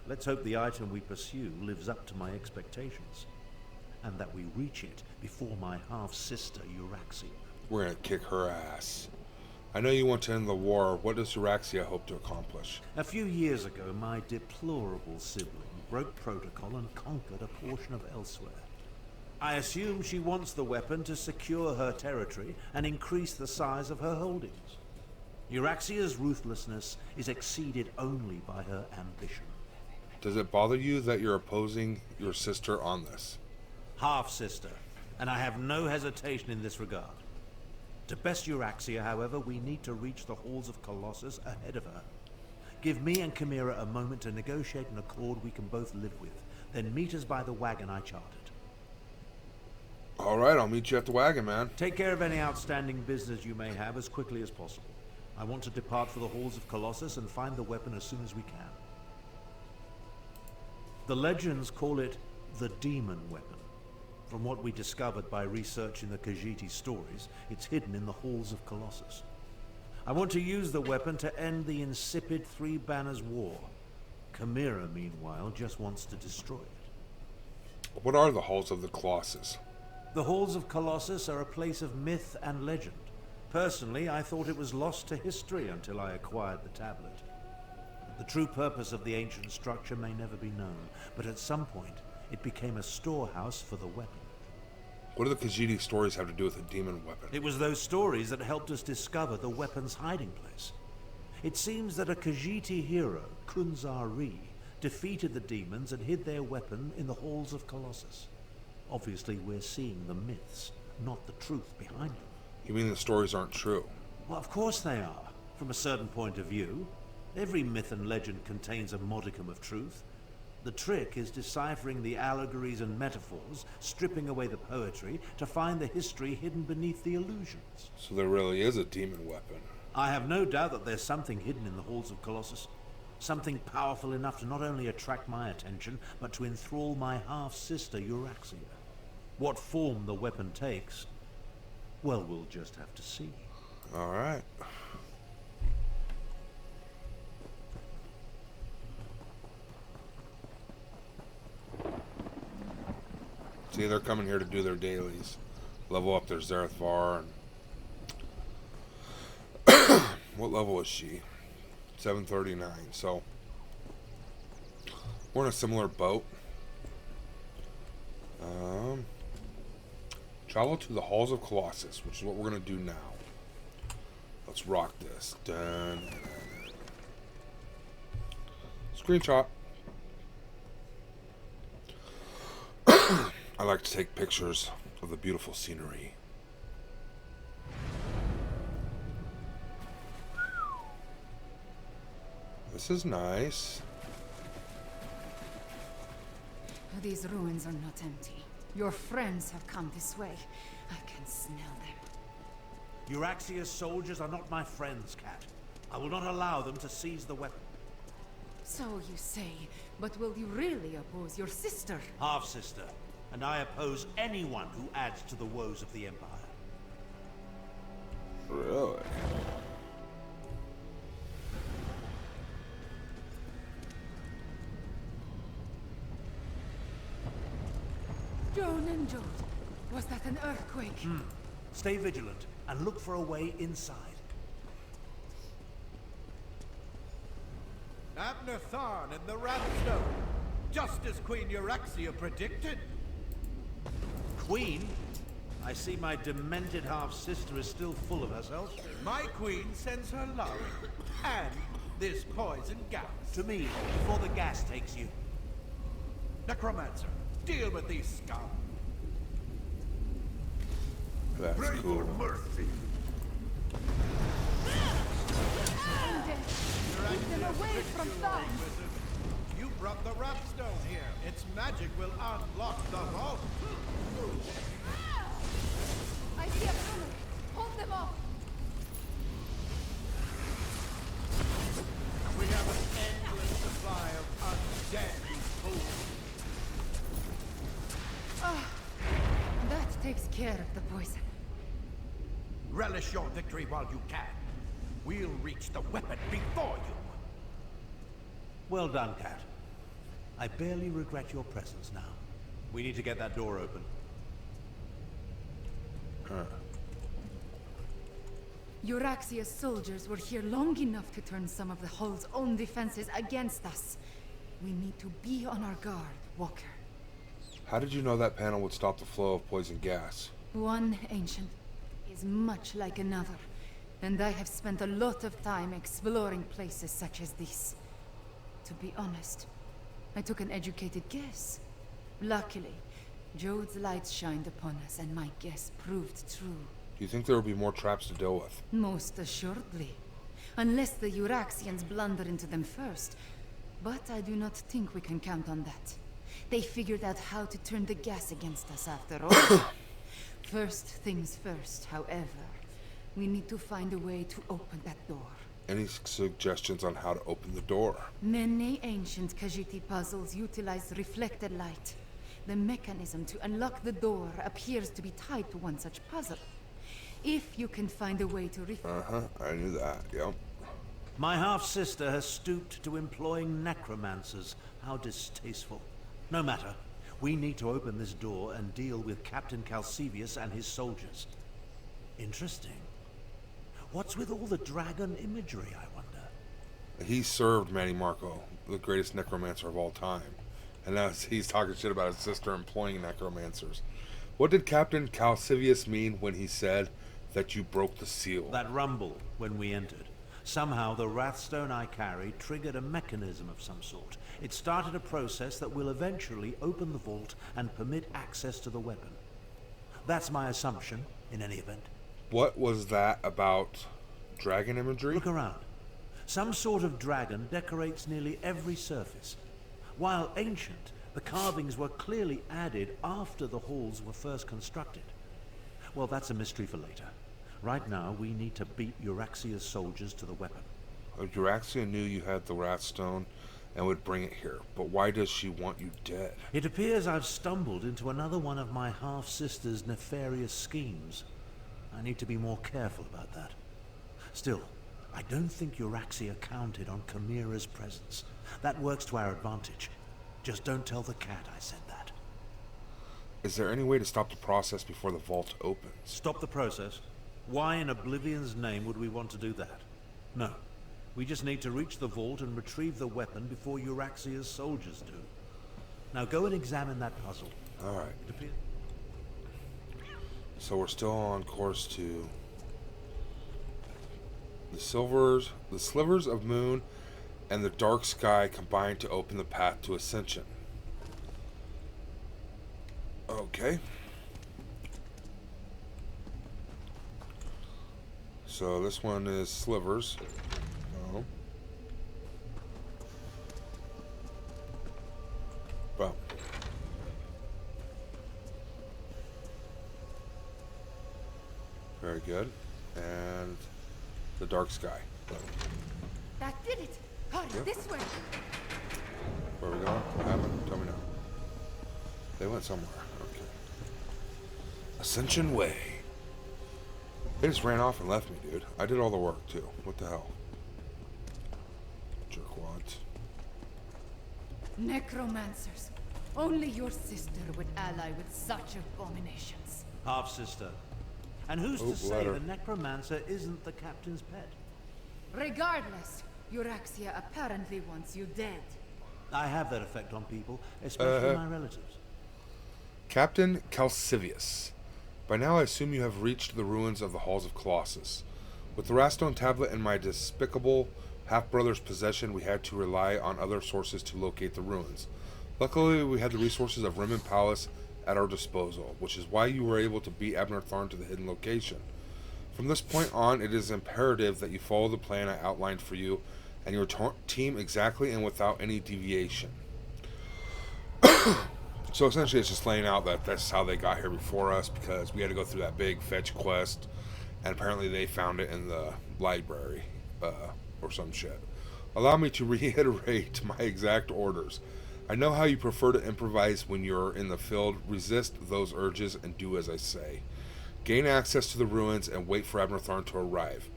Let's hope the item we pursue lives up to my expectations. And that we reach it before my half-sister Euraxia. We're gonna kick her ass. I know you want to end the war. What does Euraxia hope to accomplish? A few years ago, my deplorable sibling broke protocol and conquered a portion of Elsweyr. I assume she wants the weapon to secure her territory and increase the size of her holdings. Euraxia's ruthlessness is exceeded only by her ambition. Does it bother you that you're opposing your sister on this? Half-sister, and I have no hesitation in this regard. To best Euraxia, however, we need to reach the Halls of Colossus ahead of her. Give me and Chimera a moment to negotiate an accord we can both live with, then meet us by the wagon I chartered. Alright, I'll meet you at the wagon, man. Take care of any outstanding business you may have as quickly as possible. I want to depart for the Halls of Colossus and find the weapon as soon as we can. The legends call it the Demon Weapon. From what we discovered by researching the Khajiiti stories, it's hidden in the Halls of Colossus. I want to use the weapon to end the insipid Three Banners War. Chimera, meanwhile, just wants to destroy it. What are the Halls of the Colossus? The Halls of Colossus are a place of myth and legend. Personally, I thought it was lost to history until I acquired the tablet. The true purpose of the ancient structure may never be known, but at some point, it became a storehouse for the weapon. What do the Khajiiti stories have to do with the demon weapon? It was those stories that helped us discover the weapon's hiding place. It seems that a Khajiiti hero, Kunzari, defeated the demons and hid their weapon in the Halls of Colossus. Obviously, we're seeing the myths, not the truth behind them. You mean the stories aren't true? Well, of course they are, from a certain point of view. Every myth and legend contains a modicum of truth. The trick is deciphering the allegories and metaphors, stripping away the poetry, to find the history hidden beneath the illusions. So there really is a demon weapon. I have no doubt that there's something hidden in the Halls of Colossus. Something powerful enough to not only attract my attention, but to enthrall my half-sister Euraxia. What form the weapon takes, well, we'll just have to see. Alright. See, they're coming here to do their dailies. Level up their Zerith Var. And what level is she? 739. So, we're in a similar boat. Travel to the Halls of Colossus, which is what we're going to do now. Let's rock this. Dun. Screenshot. I like to take pictures of the beautiful scenery. This is nice. These ruins are not empty. Your friends have come this way. I can smell them. Euraxia's soldiers are not my friends, Cat. I will not allow them to seize the weapon. So you say, but will you really oppose your sister? Half-sister. And I oppose anyone who adds to the woes of the Empire. Really? Joan and Jode, was that an earthquake? Stay vigilant. and look for a way inside. Abner Tharn in the Rapstone, just as Queen Euraxia predicted. Queen? I see my demented half-sister is still full of herself. My queen sends her love, and this poison gas. To me, before the gas takes you. Necromancer, deal with these scum. That's Pray cool. for mercy. Keep them away from Thorn! You brought the Rapstone here. Its magic will unlock the vault. I see a tunnel! Hold them off! We have an endless supply of undead fools. That takes care of the poison. Relish your victory while you can. We'll reach the weapon before you. Well done, Cat. I barely regret your presence now. We need to get that door open. Euraxia's soldiers were here long enough to turn some of the hull's own defenses against us. We need to be on our guard, Walker. How did you know that panel would stop the flow of poison gas? One ancient is much like another, and I have spent a lot of time exploring places such as this. To be honest, I took an educated guess. Luckily, Jode's light shined upon us, and my guess proved true. Do you think there will be more traps to deal with? Most assuredly. Unless the Euraxians blunder into them first. But I do not think we can count on that. They figured out how to turn the gas against us after all. First things first, however. We need to find a way to open that door. Any suggestions on how to open the door? Many ancient Khajiit puzzles utilize reflected light. The mechanism to unlock the door appears to be tied to one such puzzle. If you can find a way to I knew that, yep. My half-sister has stooped to employing necromancers. How distasteful. No matter. We need to open this door and deal with Captain Calcivius and his soldiers. Interesting. What's with all the dragon imagery, I wonder? He served Manny Marco, the greatest necromancer of all time. And now he's talking shit about his sister employing necromancers. What did Captain Calcivius mean when he said that you broke the seal? That rumble when we entered. Somehow the Wrathstone I carried triggered a mechanism of some sort. It started a process that will eventually open the vault and permit access to the weapon. That's my assumption, in any event. What was that about dragon imagery? Look around. Some sort of dragon decorates nearly every surface. While ancient, the carvings were clearly added after the halls were first constructed. Well, that's a mystery for later. Right now, we need to beat Euraxia's soldiers to the weapon. Euraxia knew you had the Wrathstone and would bring it here, but why does she want you dead? It appears I've stumbled into another one of my half-sister's nefarious schemes. I need to be more careful about that. Still, I don't think Euraxia counted on Chimera's presence. That works to our advantage. Just don't tell the cat I said that. Is there any way to stop the process before the vault opens? Stop the process? Why in Oblivion's name would we want to do that? No. We just need to reach the vault and retrieve the weapon before Euraxia's soldiers do. Now go and examine that puzzle. Alright. So we're still on course to the slivers of moon and the dark sky combine to open the path to ascension. Okay. So this one is slivers. Oh. Well. Very good. And the dark sky. That did it! Hurry, Yep. this way! Where are we going? What happened? Tell me now. They went somewhere. Okay. Ascension Way. They just ran off and left me, dude. I did all the work, too. What the hell? Jerkwads. Necromancers. Only your sister would ally with such abominations. Half-sister, And who's Oh, to say letter. the necromancer isn't the captain's pet? Regardless, Euraxia apparently wants you dead. I have that effect on people, especially my relatives. Captain Calcivius. By now I assume you have reached the ruins of the Halls of Colossus. With the Rastone tablet in my despicable half-brother's possession, we had to rely on other sources to locate the ruins. Luckily, we had the resources of Rimmon Palace at our disposal, which is why you were able to beat Abner Tharn to the hidden location. From this point on, it is imperative that you follow the plan I outlined for you and your team exactly and without any deviation. So essentially it's just laying out that that's how they got here before us, because we had to go through that big fetch quest, and apparently they found it in the library, or some shit. Allow me to reiterate my exact orders. I know how you prefer to improvise when you're in the field. Resist those urges and do as I say. Gain access to the ruins and wait for Abner Tharn to arrive.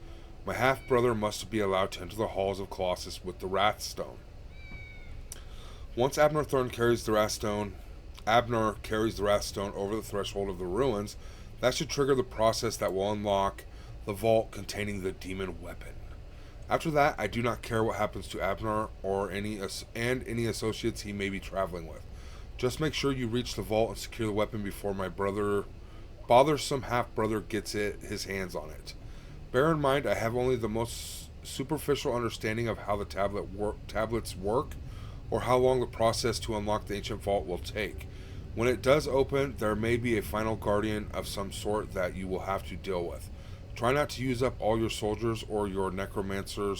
My half-brother must be allowed to enter the halls of Colossus with the Wrathstone. Once Abner carries the Wrathstone over the threshold of the ruins, that should trigger the process that will unlock the vault containing the demon weapon. After that, I do not care what happens to Abner or any associates he may be traveling with. Just make sure you reach the vault and secure the weapon before my bothersome half-brother gets his hands on it. Bear in mind, I have only the most superficial understanding of how the tablets work, or how long the process to unlock the ancient vault will take. When it does open, there may be a final guardian of some sort that you will have to deal with. Try not to use up all your soldiers or your necromancer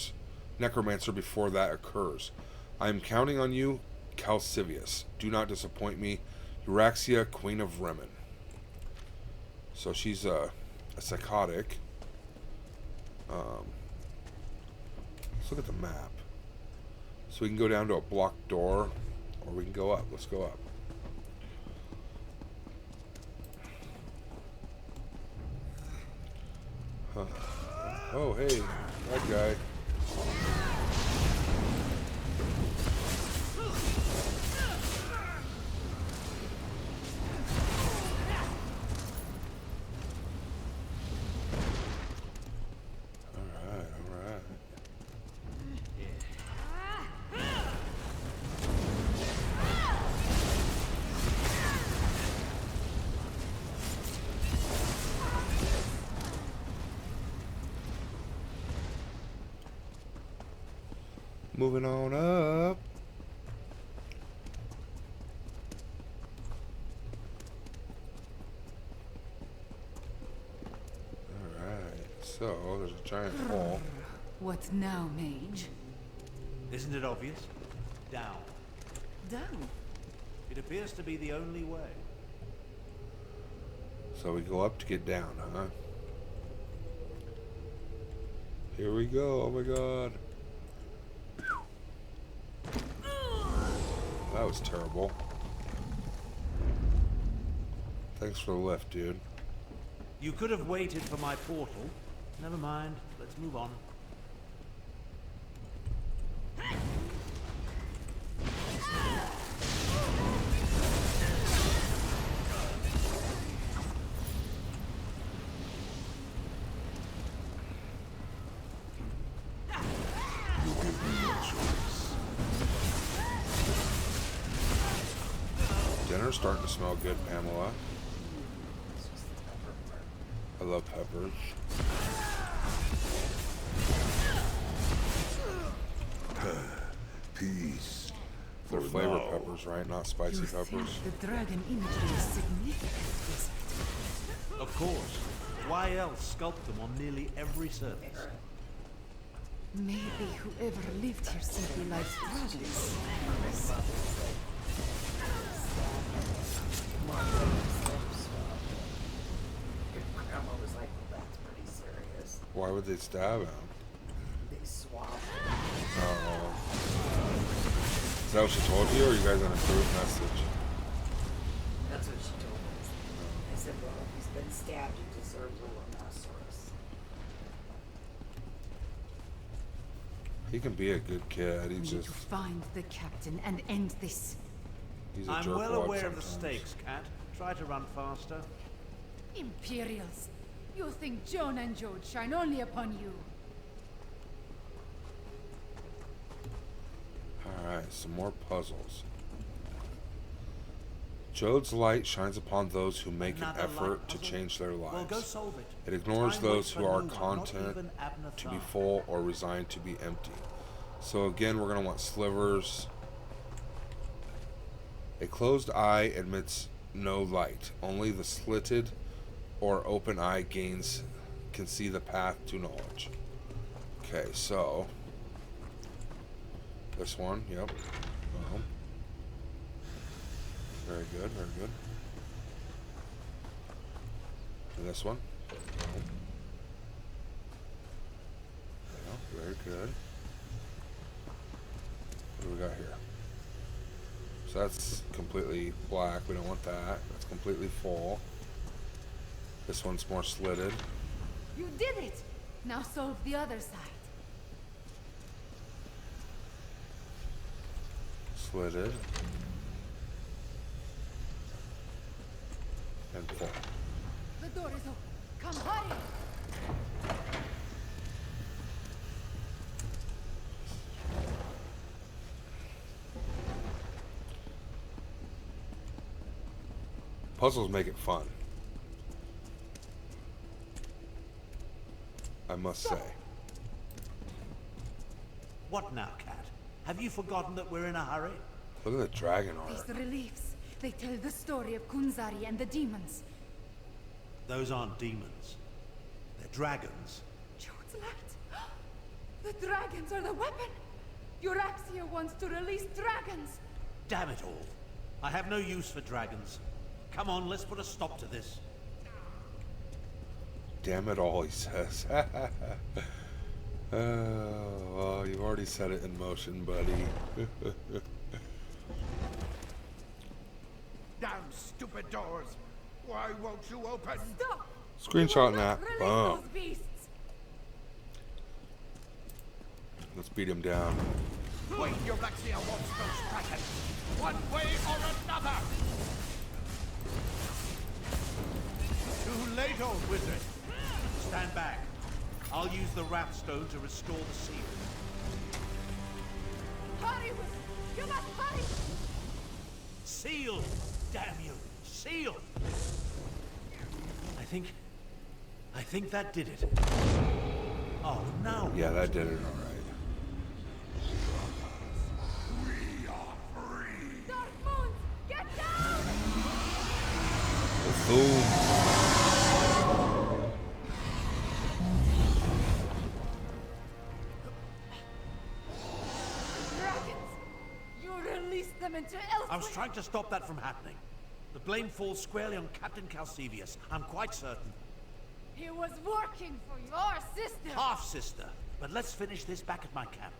before that occurs. I am counting on you, Calcivius. Do not disappoint me. Euraxia, Queen of Rimmon. So she's a psychotic. Let's look at the map. So we can go down to a blocked door, or we can go up. Let's go up. Huh. Oh, hey, that guy. Moving on up. Alright, so there's a giant hole. What now, mage? Isn't it obvious? Down. Down. It appears to be the only way. So we go up to get down, huh? Here we go, oh my god. That was terrible. Thanks for the lift, dude. You could have waited for my portal. Never mind. Let's move on. Dinner's starting to smell good, Pamela. I love peppers. Peace. They're for flavor now. peppers, right? Not spicy You peppers. think the dragon imagery is significant, is it? Of course. Why else sculpt them on nearly every surface? Maybe whoever lived here simply likes dragons. Grandma was like, that's pretty serious. Why would they stab him? They swapped. Oh. Is that what she told you, or you guys on a group message? That's what she told me. I said, well, if he's been stabbed, he deserves a rhinoceros. He can be a good kid. We He's need just, to find the captain and end this. he's a I'm jerk well aware of the sometimes. stakes, Cat. Try to run faster. Imperials. You think Joan and Jode shine only upon you? Alright, some more puzzles. Jode's light shines upon those who make an Another effort light to puzzle? change their Well, lives. go solve it. It ignores Try and those wait who for are no one, not content even Abner to be Thar. full or resigned to be empty. So again, we're going to want slivers. A closed eye admits no light. Only the slitted or open eye can see the path to knowledge. Okay, so this one, yep. Very good, very good. And this one. Yeah, very good. What do we got here? So that's completely black. We don't want that. That's completely full. This one's more slitted. You did it! Now solve the other side. Slitted. And full. The door is open. Come, hurry! Puzzles make it fun, I must say. What now, Cat? Have you forgotten that we're in a hurry? Look at the dragon art. These reliefs, they tell the story of Kunzari and the demons. Those aren't demons. They're dragons. Jode's light! The dragons are the weapon! Euraxia wants to release dragons! Damn it all. I have no use for dragons. Come on, let's put a stop to this. Damn it all, he says. Well, you've already set it in motion, buddy. Damn stupid doors! Why won't you open? Stop! Screenshot that. Release Boom. those beasts! Let's beat him down. Wait, Euraxia wants those dragons! One way or another! Too late, old wizard. Stand back. I'll use the Wrathstone to restore the seal. Hurry, wizard! You must hurry! Seal! Damn you! Seal! I think that did it. Oh, no. Yeah, that did it alright. Dark Moons, get down! Boom. Dragons! You released them into Elsweyr! I was trying to stop that from happening. The blame falls squarely on Captain Calcevius. I'm quite certain. He was working for your sister! Half-sister. But let's finish this back at my camp.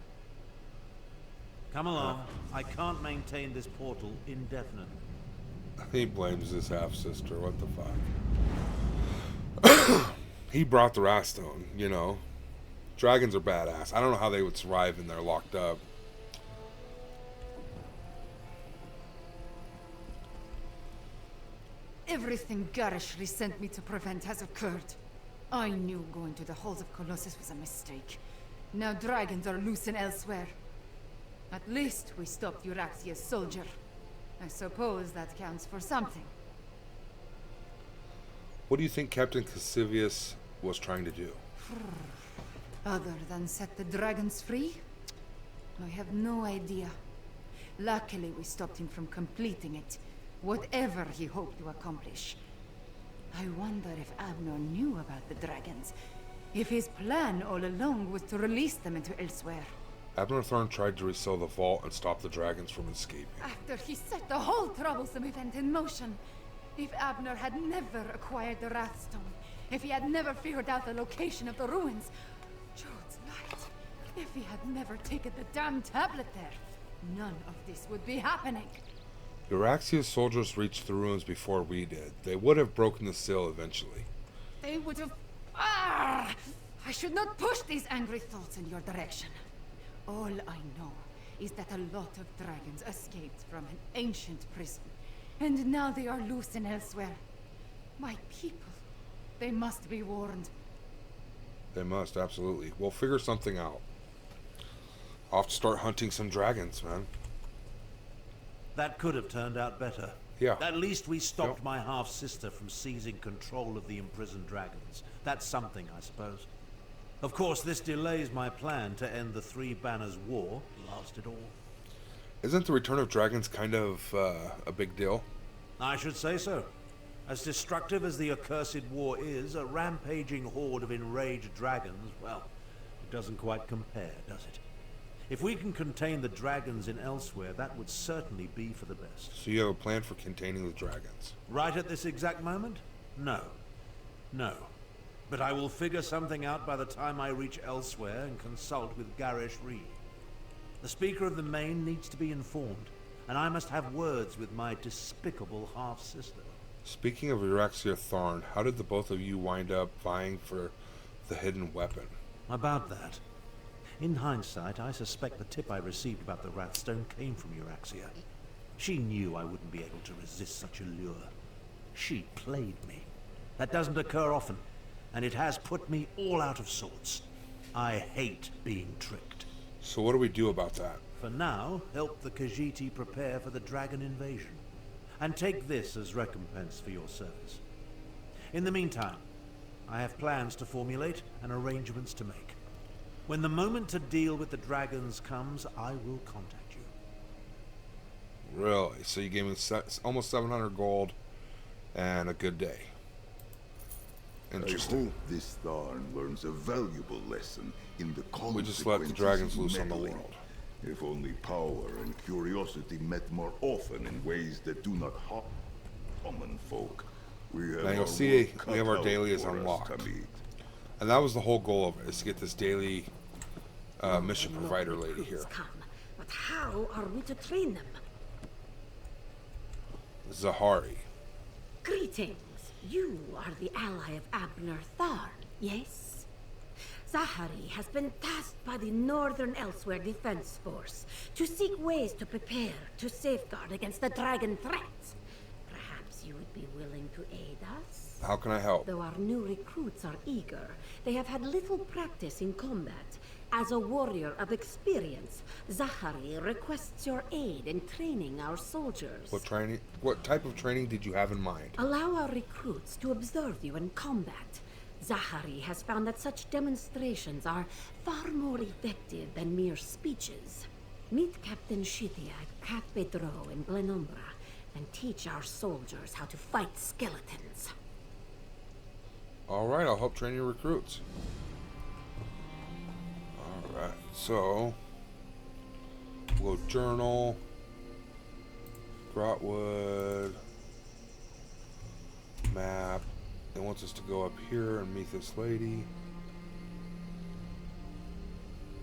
Come along. I can't maintain this portal indefinitely. He blames his half-sister. What the fuck? He brought the Wrathstone, you know. Dragons are badass. I don't know how they would survive in there locked up. Everything garishly sent me to prevent has occurred. I knew going to the halls of Colossus was a mistake. Now dragons are loose in Elsweyr. At least we stopped Euraxia's soldier. I suppose that counts for something. What do you think Captain Calcevius was trying to do? Other than set the dragons free? I have no idea. Luckily we stopped him from completing it. Whatever he hoped to accomplish. I wonder if Abner knew about the dragons. If his plan all along was to release them into Elsweyr. Abner Thorn tried to reseal the vault and stop the dragons from escaping. After he set the whole troublesome event in motion. If Abner had never acquired the Wrathstone, if he had never figured out the location of the ruins, Jode's light, if he had never taken the damn tablet there, none of this would be happening. Euraxia's soldiers reached the ruins before we did. They would have broken the seal eventually. They would have... Ah! I should not push these angry thoughts in your direction. All I know is that a lot of dragons escaped from an ancient prison, and now they are loose in Elsweyr. My people, They must be warned. They must, absolutely. We'll figure something out. I'll have to start hunting some dragons, man. That could have turned out better. Yeah. At least we stopped Yep. my half-sister from seizing control of the imprisoned dragons. That's something, I suppose. Of course, this delays my plan to end the Three Banners War, last it all. Isn't the return of dragons kind of a big deal? I should say so. As destructive as the accursed war is, a rampaging horde of enraged dragons, well, it doesn't quite compare, does it? If we can contain the dragons in Elsweyr, that would certainly be for the best. So you have a plan for containing the dragons? Right at this exact moment? No. No. But I will figure something out by the time I reach Elsweyr and consult with Garish Reed. The Speaker of the Main needs to be informed, and I must have words with my despicable half-sister. Speaking of Zerith Var, how did the both of you wind up vying for the hidden weapon? About that. In hindsight, I suspect the tip I received about the Wrathstone came from Euraxia. She knew I wouldn't be able to resist such a lure. She played me. That doesn't occur often, and it has put me all out of sorts. I hate being tricked. So what do we do about that? For now, help the Khajiit prepare for the dragon invasion. And take this as recompense for your service. In the meantime, I have plans to formulate and arrangements to make. When the moment to deal with the dragons comes, I will contact you. Really? So you gave me almost 700 gold and a good day. Interesting. I hope this Tharn learns a valuable lesson in the consequences. We just let the dragons loose on the meddling. world. If only power and curiosity met more often in ways that do not harm common folk. We have Now you'll our see work we have cut our out daily is for us, unlocked. Tamid. And that was the whole goal of it, is to get this daily mission provider lady Recruits here. come, but how are we to train them? Zahari. Greetings. You are the ally of Abner Tharn, yes? Zahari has been tasked by the Northern Elsweyr Defense Force to seek ways to prepare to safeguard against the dragon threats. Perhaps you would be willing to aid us? How can I help? Though our new recruits are eager, they have had little practice in combat. As a warrior of experience, Zahari requests your aid in training our soldiers. What type of training did you have in mind? Allow our recruits to observe you in combat. Zahari has found that such demonstrations are far more effective than mere speeches. Meet Captain Shithia at Cap Bedro in Glenumbra and teach our soldiers how to fight skeletons. Alright, I'll help train your recruits. Alright, so we'll journal. Grotwood. Map. It wants us to go up here and meet this lady.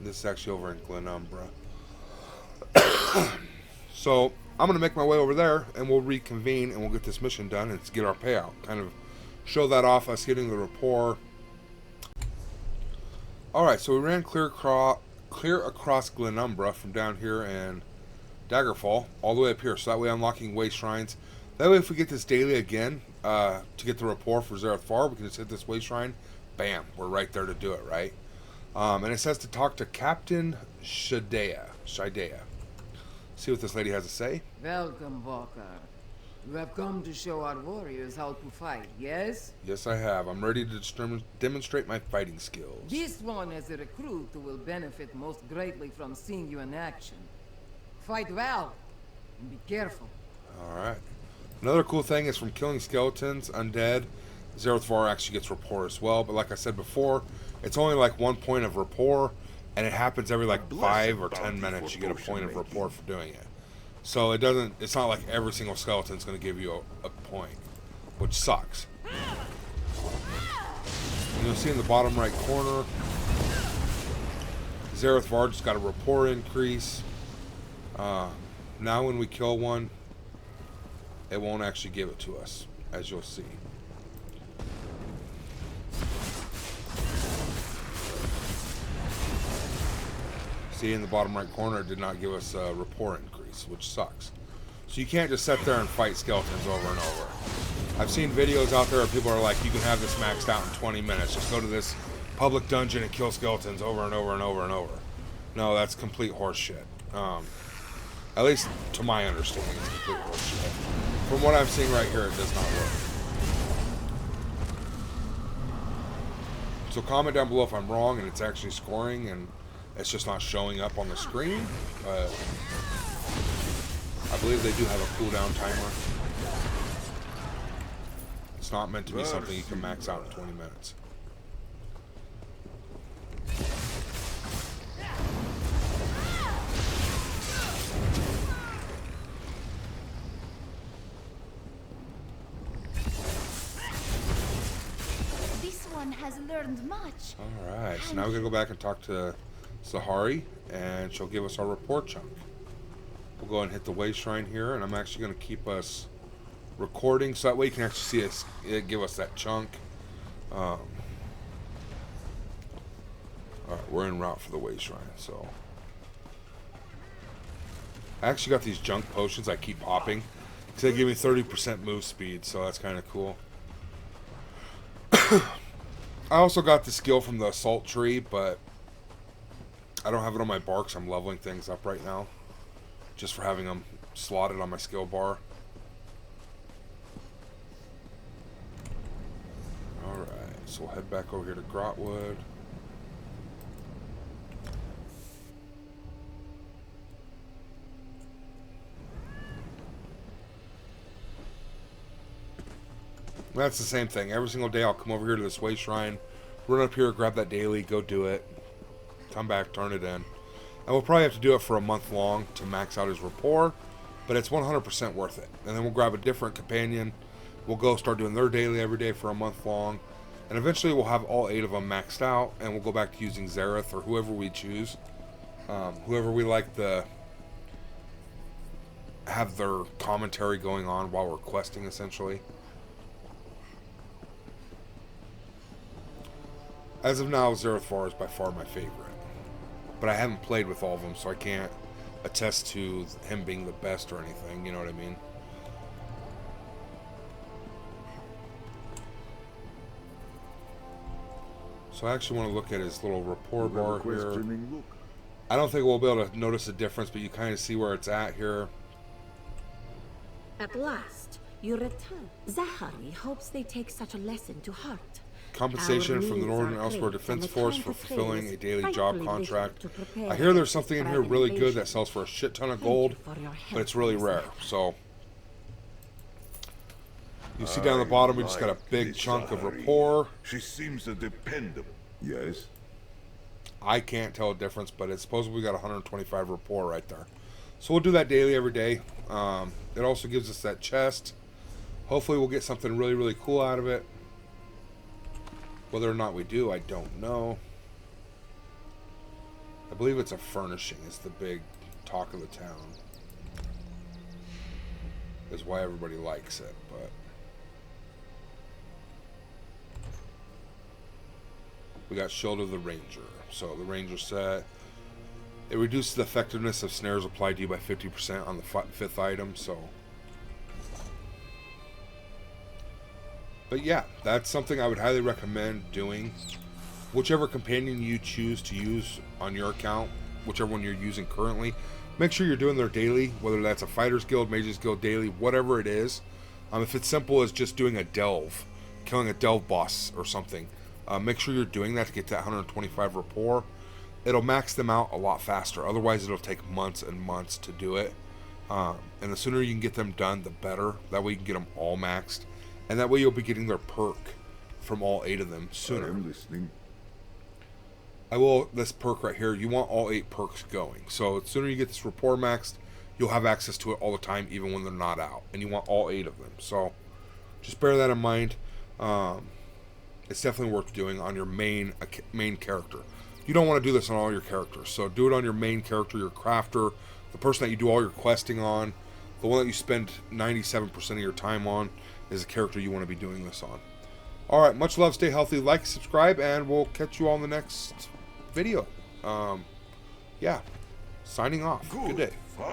This is actually over in Glenumbra. So I'm going to make my way over there and we'll reconvene and we'll get this mission done and get our payout. Kind of show that off, us getting the rapport. Alright, so we ran clear across Glenumbra from down here in Daggerfall all the way up here. So that way unlocking way shrines. That way if we get this daily again, to get the rapport for Zerith Var, we can just hit this way shrine. Bam, we're right there to do it, right? And it says to talk to Captain Shidea. See what this lady has to say. Welcome, Walker. You have come to show our warriors how to fight, yes? Yes, I have. I'm ready to demonstrate my fighting skills. This one as a recruit who will benefit most greatly from seeing you in action. Fight well, and be careful. Alright. Another cool thing is from killing skeletons, undead, Zerith Var actually gets rapport as well. But like I said before, it's only like 1 point of rapport, and it happens every like 5 or 10 minutes you get a point of rapport for doing it. So it's not like every single skeleton's going to give you a point, which sucks. And you'll see in the bottom right corner, Zerith Var just got a rapport increase. Now when we kill one, it won't actually give it to us, as you'll see. See, in the bottom right corner, it did not give us a rapport increase, which sucks. So you can't just sit there and fight skeletons over and over. I've seen videos out there where people are like, you can have this maxed out in 20 minutes. Just go to this public dungeon and kill skeletons over and over and over and over. No, that's complete horseshit. At least to my understanding, it's complete horseshit. From what I'm seeing right here, it does not work. So comment down below if I'm wrong and it's actually scoring and it's just not showing up on the screen. But I believe they do have a cooldown timer. It's not meant to be something you can max out in 20 minutes. This one has learned much. Alright, so now we're going to go back and talk to Sahari, and she'll give us our report chunk. We'll go ahead and hit the way shrine here, and I'm actually going to keep us recording, so that way you can actually see us, give us that chunk. Alright, we're en route for the way shrine, so. I actually got these junk potions I keep popping, because they give me 30% move speed, so that's kind of cool. I also got the skill from the assault tree, but I don't have it on my bark, so I'm leveling things up right now, just for having them slotted on my skill bar. Alright, so we'll head back over here to Grotwood. That's the same thing. Every single day I'll come over here to this way shrine, run up here, grab that daily, go do it, come back, turn it in. And we'll probably have to do it for a month long to max out his rapport, but it's 100% worth it. And then we'll grab a different companion. We'll go start doing their daily every day for a month long. And eventually we'll have all 8 of them maxed out, and we'll go back to using Zerith or whoever we choose. Whoever we like to have their commentary going on while we're questing, essentially. As of now, Zerith Var is by far my favorite. But I haven't played with all of them, so I can't attest to him being the best or anything, you know what I mean? So I actually want to look at his little rapport bar here. I don't think we'll be able to notice a difference, but you kind of see where it's at here. At last, you return. Zahari hopes they take such a lesson to heart. Compensation from the Northern Elsweyr Defense Force for fulfilling a daily job contract. I hear there's something in here really good that sells for a shit ton of gold, but it's really rare. So you see down the bottom, we just got a big chunk of rapport. She seems dependable. Yes. I can't tell a difference, but it's supposedly we got 125 rapport right there. So we'll do that daily every day. It also gives us that chest. Hopefully we'll get something really, really cool out of it. Whether or not we do, I don't know. I believe it's a furnishing. It's the big talk of the town. Is why everybody likes it, but we got Shield of the Ranger. So the Ranger set. It reduces the effectiveness of snares applied to you by 50% on the 5th item, so. But yeah, that's something I would highly recommend doing. Whichever companion you choose to use on your account, whichever one you're using currently, make sure you're doing their daily, whether that's a Fighter's Guild, Mage's Guild daily, whatever it is. If it's simple as just doing a delve, killing a delve boss or something, make sure you're doing that to get that 125 rapport. It'll max them out a lot faster. Otherwise, it'll take months and months to do it. And the sooner you can get them done, the better. That way you can get them all maxed. And that way you'll be getting their perk from all 8 of them sooner. I am listening. This perk right here, you want all 8 perks going. So the sooner you get this rapport maxed, you'll have access to it all the time, even when they're not out. And you want all 8 of them. So just bear that in mind. It's definitely worth doing on your main character. You don't want to do this on all your characters. So do it on your main character, your crafter, the person that you do all your questing on, the one that you spend 97% of your time on is a character you want to be doing this on. Alright, much love, stay healthy, like, subscribe, and we'll catch you all in the next video. Yeah, signing off. Good day.